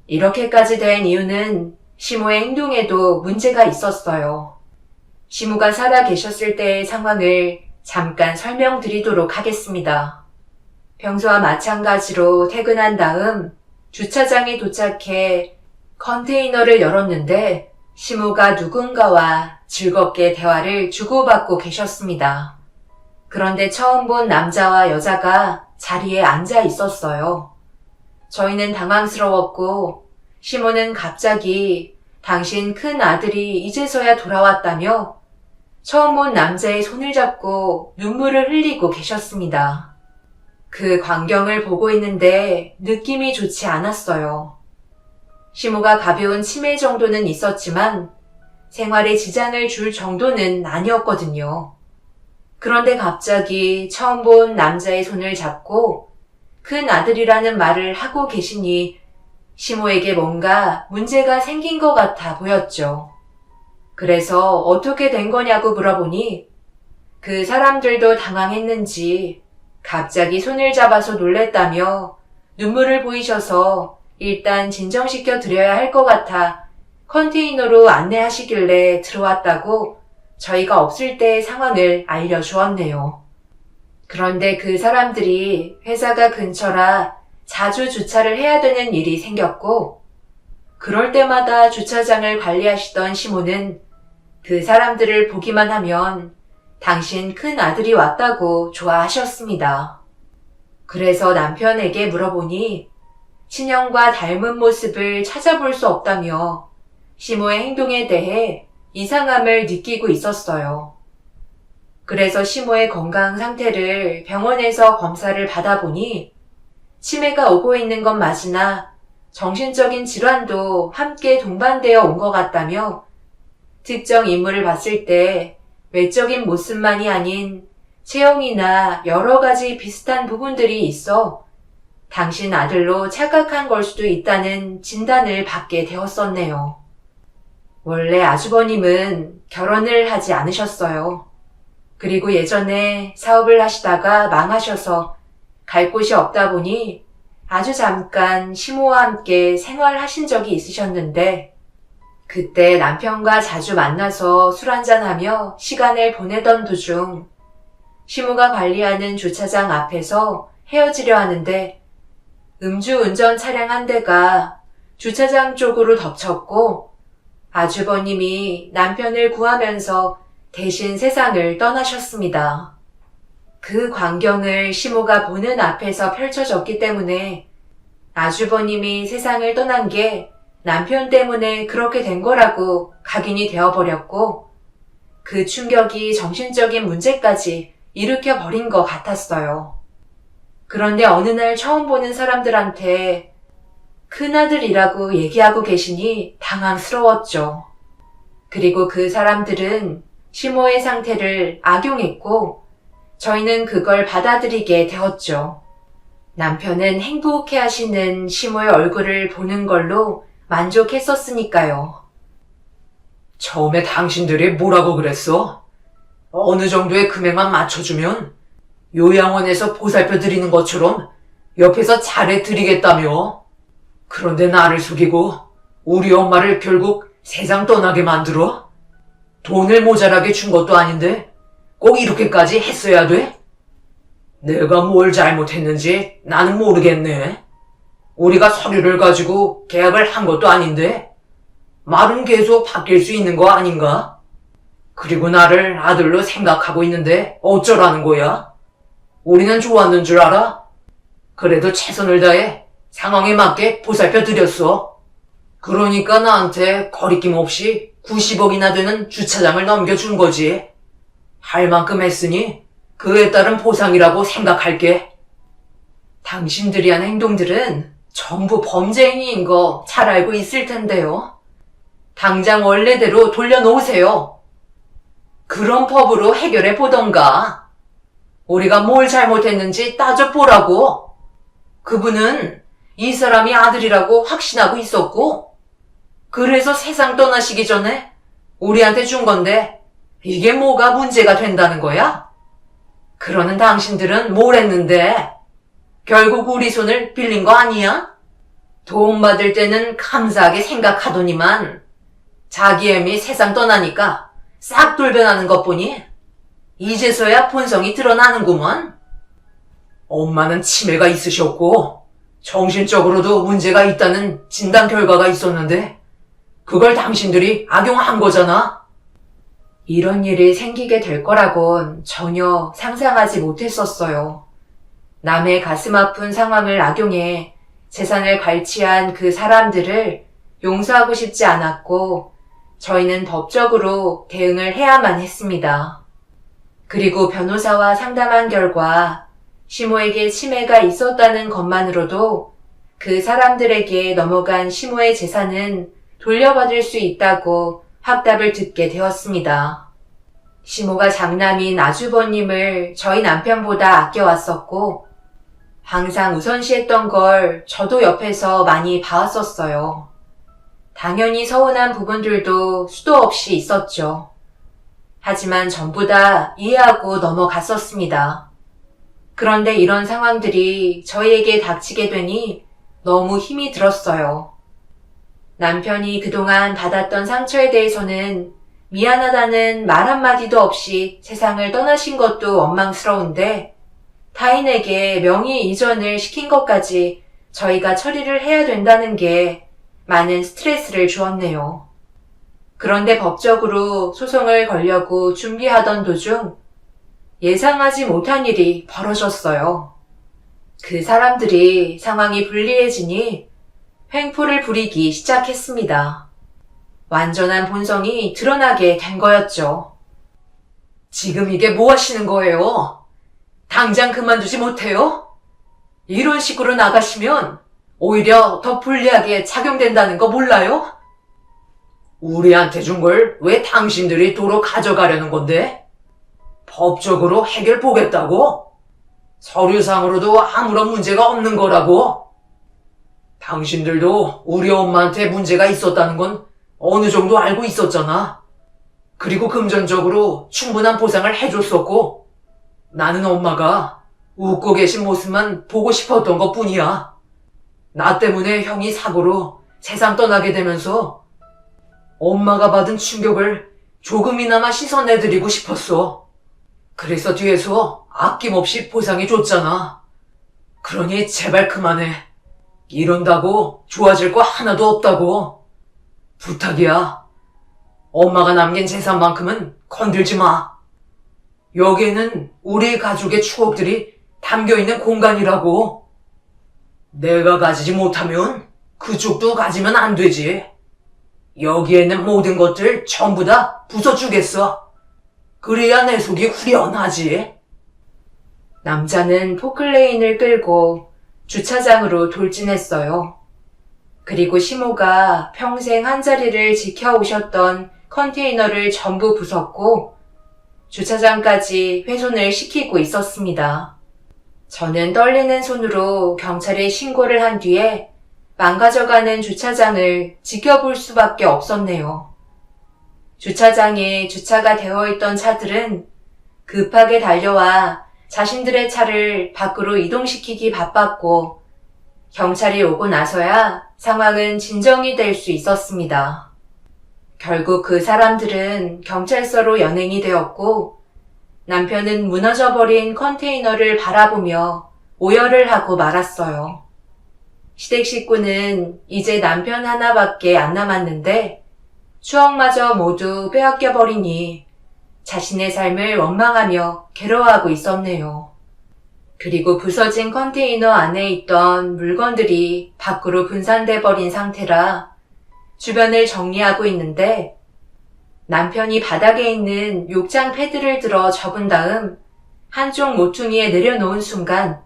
이렇게까지 된 이유는 시모의 행동에도 문제가 있었어요. 시모가 살아 계셨을 때의 상황을 잠깐 설명드리도록 하겠습니다. 평소와 마찬가지로 퇴근한 다음 주차장에 도착해 컨테이너를 열었는데 시모가 누군가와 즐겁게 대화를 주고받고 계셨습니다. 그런데 처음 본 남자와 여자가 자리에 앉아 있었어요. 저희는 당황스러웠고 시모는 갑자기 당신 큰 아들이 이제서야 돌아왔다며 처음 본 남자의 손을 잡고 눈물을 흘리고 계셨습니다. 그 광경을 보고 있는데 느낌이 좋지 않았어요. 시모가 가벼운 치매 정도는 있었지만 생활에 지장을 줄 정도는 아니었거든요. 그런데 갑자기 처음 본 남자의 손을 잡고 큰 아들이라는 말을 하고 계시니 시모에게 뭔가 문제가 생긴 것 같아 보였죠. 그래서 어떻게 된 거냐고 물어보니 그 사람들도 당황했는지 갑자기 손을 잡아서 놀랬다며 눈물을 보이셔서 일단 진정시켜 드려야 할 것 같아 컨테이너로 안내하시길래 들어왔다고 저희가 없을 때의 상황을 알려주었네요. 그런데 그 사람들이 회사가 근처라 자주 주차를 해야 되는 일이 생겼고 그럴 때마다 주차장을 관리하시던 시모는 그 사람들을 보기만 하면 당신 큰 아들이 왔다고 좋아하셨습니다. 그래서 남편에게 물어보니 친형과 닮은 모습을 찾아볼 수 없다며 시모의 행동에 대해 이상함을 느끼고 있었어요. 그래서 시모의 건강 상태를 병원에서 검사를 받아보니 치매가 오고 있는 건 맞으나 정신적인 질환도 함께 동반되어 온 것 같다며 특정 인물을 봤을 때 외적인 모습만이 아닌 체형이나 여러 가지 비슷한 부분들이 있어 당신 아들로 착각한 걸 수도 있다는 진단을 받게 되었었네요. 원래 아주버님은 결혼을 하지 않으셨어요. 그리고 예전에 사업을 하시다가 망하셔서 갈 곳이 없다 보니 아주 잠깐 시모와 함께 생활하신 적이 있으셨는데 그때 남편과 자주 만나서 술 한잔하며 시간을 보내던 도중 시모가 관리하는 주차장 앞에서 헤어지려 하는데 음주운전 차량 한 대가 주차장 쪽으로 덮쳤고 아주버님이 남편을 구하면서 대신 세상을 떠나셨습니다. 그 광경을 시모가 보는 앞에서 펼쳐졌기 때문에 아주버님이 세상을 떠난 게 남편 때문에 그렇게 된 거라고 각인이 되어버렸고 그 충격이 정신적인 문제까지 일으켜버린 것 같았어요. 그런데 어느 날 처음 보는 사람들한테 큰아들이라고 얘기하고 계시니 당황스러웠죠. 그리고 그 사람들은 시모의 상태를 악용했고 저희는 그걸 받아들이게 되었죠. 남편은 행복해 하시는 시모의 얼굴을 보는 걸로 만족했었으니까요. 처음에 당신들이 뭐라고 그랬어? 어느 정도의 금액만 맞춰주면 요양원에서 보살펴 드리는 것처럼 옆에서 잘해 드리겠다며. 그런데 나를 속이고 우리 엄마를 결국 세상 떠나게 만들어? 돈을 모자라게 준 것도 아닌데 꼭 이렇게까지 했어야 돼? 내가 뭘 잘못했는지 나는 모르겠네. 우리가 서류를 가지고 계약을 한 것도 아닌데 말은 계속 바뀔 수 있는 거 아닌가? 그리고 나를 아들로 생각하고 있는데 어쩌라는 거야? 우리는 좋았는 줄 알아? 그래도 최선을 다해 상황에 맞게 보살펴 드렸어. 그러니까 나한테 거리낌 없이 90억이나 되는 주차장을 넘겨준 거지. 할 만큼 했으니 그에 따른 보상이라고 생각할게. 당신들이 한 행동들은 전부 범죄행위인 거 잘 알고 있을 텐데요. 당장 원래대로 돌려놓으세요. 그런 법으로 해결해 보던가. 우리가 뭘 잘못했는지 따져보라고. 그분은 이 사람이 아들이라고 확신하고 있었고 그래서 세상 떠나시기 전에 우리한테 준 건데 이게 뭐가 문제가 된다는 거야? 그러는 당신들은 뭘 했는데? 결국 우리 손을 빌린 거 아니야? 도움 받을 때는 감사하게 생각하더니만 자기 애미 세상 떠나니까 싹 돌변하는 것뿐이 이제서야 본성이 드러나는구먼. 엄마는 치매가 있으셨고 정신적으로도 문제가 있다는 진단 결과가 있었는데 그걸 당신들이 악용한 거잖아. 이런 일이 생기게 될 거라곤 전혀 상상하지 못했었어요. 남의 가슴 아픈 상황을 악용해 재산을 갈취한 그 사람들을 용서하고 싶지 않았고 저희는 법적으로 대응을 해야만 했습니다. 그리고 변호사와 상담한 결과 시모에게 치매가 있었다는 것만으로도 그 사람들에게 넘어간 시모의 재산은 돌려받을 수 있다고 확답을 듣게 되었습니다. 시모가 장남인 아주버님을 저희 남편보다 아껴왔었고 항상 우선시했던 걸 저도 옆에서 많이 봐왔었어요. 당연히 서운한 부분들도 수도 없이 있었죠. 하지만 전부 다 이해하고 넘어갔었습니다. 그런데 이런 상황들이 저희에게 닥치게 되니 너무 힘이 들었어요. 남편이 그동안 받았던 상처에 대해서는 미안하다는 말 한마디도 없이 세상을 떠나신 것도 원망스러운데 타인에게 명의 이전을 시킨 것까지 저희가 처리를 해야 된다는 게 많은 스트레스를 주었네요. 그런데 법적으로 소송을 걸려고 준비하던 도중 예상하지 못한 일이 벌어졌어요. 그 사람들이 상황이 불리해지니 횡포를 부리기 시작했습니다. 완전한 본성이 드러나게 된 거였죠. 지금 이게 뭐 하시는 거예요? 당장 그만두지 못해요? 이런 식으로 나가시면 오히려 더 불리하게 작용된다는 거 몰라요? 우리한테 준 걸 왜 당신들이 도로 가져가려는 건데? 법적으로 해결 보겠다고? 서류상으로도 아무런 문제가 없는 거라고. 당신들도 우리 엄마한테 문제가 있었다는 건 어느 정도 알고 있었잖아. 그리고 금전적으로 충분한 보상을 해줬었고, 나는 엄마가 웃고 계신 모습만 보고 싶었던 것 뿐이야. 나 때문에 형이 사고로 세상 떠나게 되면서 엄마가 받은 충격을 조금이나마 씻어내드리고 싶었어. 그래서 뒤에서 아낌없이 보상해줬잖아. 그러니 제발 그만해. 이런다고 좋아질 거 하나도 없다고. 부탁이야. 엄마가 남긴 재산만큼은 건들지 마. 여기에는 우리 가족의 추억들이 담겨있는 공간이라고. 내가 가지지 못하면 그쪽도 가지면 안 되지. 여기에 있는 모든 것들 전부 다 부숴주겠어. 그래야 내 속이 후련하지. 남자는 포클레인을 끌고 주차장으로 돌진했어요. 그리고 시모가 평생 한자리를 지켜오셨던 컨테이너를 전부 부쉈고 주차장까지 훼손을 시키고 있었습니다. 저는 떨리는 손으로 경찰에 신고를 한 뒤에 망가져가는 주차장을 지켜볼 수밖에 없었네요. 주차장에 주차가 되어 있던 차들은 급하게 달려와 자신들의 차를 밖으로 이동시키기 바빴고 경찰이 오고 나서야 상황은 진정이 될 수 있었습니다. 결국 그 사람들은 경찰서로 연행이 되었고 남편은 무너져버린 컨테이너를 바라보며 오열을 하고 말았어요. 시댁 식구는 이제 남편 하나밖에 안 남았는데 추억마저 모두 빼앗겨버리니 자신의 삶을 원망하며 괴로워하고 있었네요. 그리고 부서진 컨테이너 안에 있던 물건들이 밖으로 분산돼 버린 상태라 주변을 정리하고 있는데 남편이 바닥에 있는 욕장 패드를 들어 접은 다음 한쪽 모퉁이에 내려놓은 순간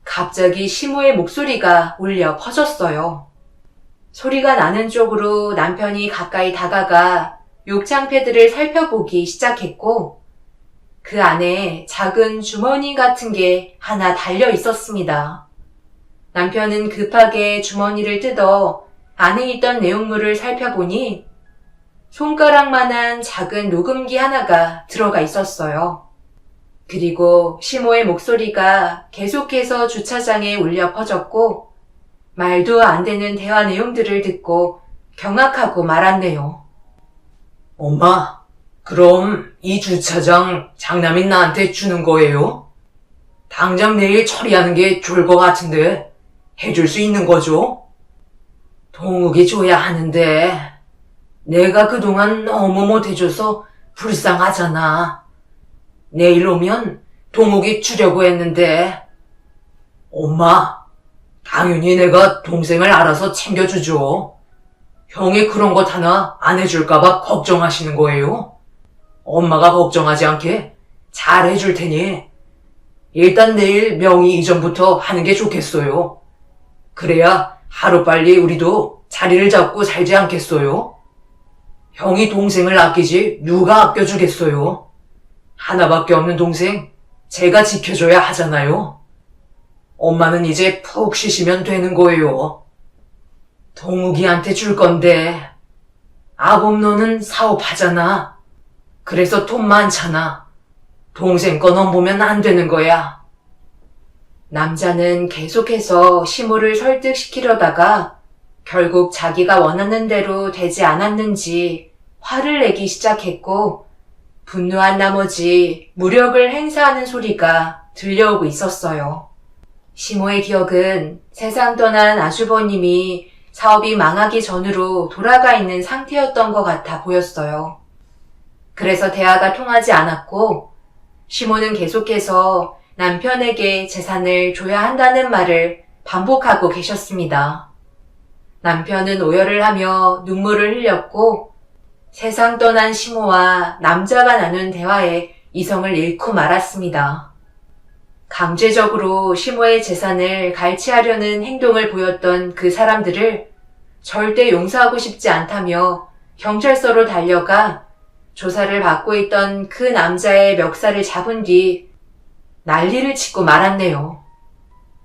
갑자기 시모의 목소리가 울려 퍼졌어요. 소리가 나는 쪽으로 남편이 가까이 다가가 욕장 패드를 살펴보기 시작했고 그 안에 작은 주머니 같은 게 하나 달려 있었습니다. 남편은 급하게 주머니를 뜯어 안에 있던 내용물을 살펴보니 손가락만한 작은 녹음기 하나가 들어가 있었어요. 그리고 시모의 목소리가 계속해서 주차장에 울려 퍼졌고 말도 안 되는 대화 내용들을 듣고 경악하고 말았네요. 엄마, 그럼 이 주차장 장남인 나한테 주는 거예요? 당장 내일 처리하는 게 좋을 것 같은데 해줄 수 있는 거죠? 동욱이 줘야 하는데 내가 그동안 너무 못해줘서 불쌍하잖아. 내일 오면 동욱이 주려고 했는데 엄마, 당연히 내가 동생을 알아서 챙겨주죠. 형이 그런 것 하나 안 해줄까봐 걱정하시는 거예요? 엄마가 걱정하지 않게 잘 해줄 테니 일단 내일 명의 이전부터 하는 게 좋겠어요. 그래야 하루빨리 우리도 자리를 잡고 살지 않겠어요? 형이 동생을 아끼지 누가 아껴주겠어요? 하나밖에 없는 동생 제가 지켜줘야 하잖아요. 엄마는 이제 푹 쉬시면 되는 거예요. 동욱이한테 줄 건데 아범 너는 사업하잖아. 그래서 돈 많잖아. 동생 거 넘보면 안 되는 거야. 남자는 계속해서 시모를 설득시키려다가 결국 자기가 원하는 대로 되지 않았는지 화를 내기 시작했고 분노한 나머지 무력을 행사하는 소리가 들려오고 있었어요. 시모의 기억은 세상 떠난 아주버님이 사업이 망하기 전으로 돌아가 있는 상태였던 것 같아 보였어요. 그래서 대화가 통하지 않았고 시모는 계속해서 남편에게 재산을 줘야 한다는 말을 반복하고 계셨습니다. 남편은 오열을 하며 눈물을 흘렸고 세상 떠난 시모와 남자가 나눈 대화에 이성을 잃고 말았습니다. 강제적으로 시모의 재산을 갈취하려는 행동을 보였던 그 사람들을 절대 용서하고 싶지 않다며 경찰서로 달려가 조사를 받고 있던 그 남자의 멱살을 잡은 뒤 난리를 치고 말았네요.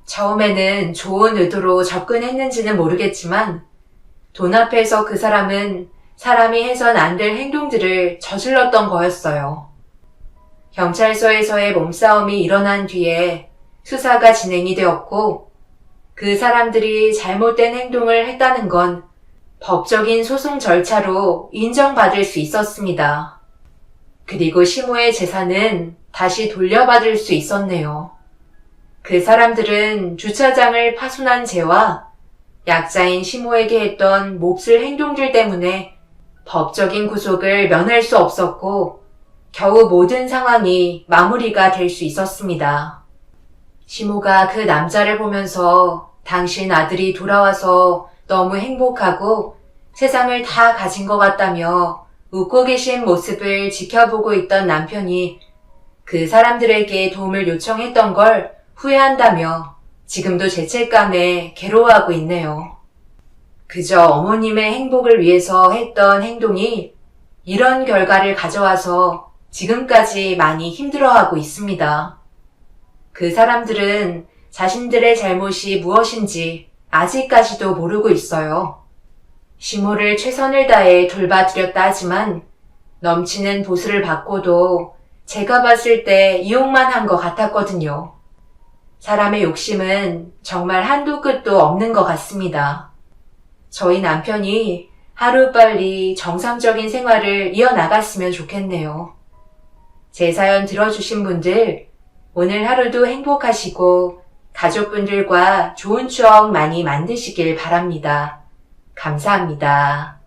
처음에는 좋은 의도로 접근했는지는 모르겠지만 돈 앞에서 그 사람은 사람이 해선 안 될 행동들을 저질렀던 거였어요. 경찰서에서의 몸싸움이 일어난 뒤에 수사가 진행이 되었고 그 사람들이 잘못된 행동을 했다는 건 법적인 소송 절차로 인정받을 수 있었습니다. 그리고 시모의 재산은 다시 돌려받을 수 있었네요. 그 사람들은 주차장을 파손한 죄와 약자인 시모에게 했던 몹쓸 행동들 때문에 법적인 구속을 면할 수 없었고 겨우 모든 상황이 마무리가 될 수 있었습니다. 시모가 그 남자를 보면서 당신 아들이 돌아와서 너무 행복하고 세상을 다 가진 것 같다며 웃고 계신 모습을 지켜보고 있던 남편이 그 사람들에게 도움을 요청했던 걸 후회한다며 지금도 죄책감에 괴로워하고 있네요. 그저 어머님의 행복을 위해서 했던 행동이 이런 결과를 가져와서 지금까지 많이 힘들어하고 있습니다. 그 사람들은 자신들의 잘못이 무엇인지 아직까지도 모르고 있어요. 시모를 최선을 다해 돌봐드렸다 하지만 넘치는 보수를 받고도 제가 봤을 때 이용만 한 것 같았거든요. 사람의 욕심은 정말 한도 끝도 없는 것 같습니다. 저희 남편이 하루빨리 정상적인 생활을 이어나갔으면 좋겠네요. 제 사연 들어주신 분들, 오늘 하루도 행복하시고 가족분들과 좋은 추억 많이 만드시길 바랍니다. 감사합니다.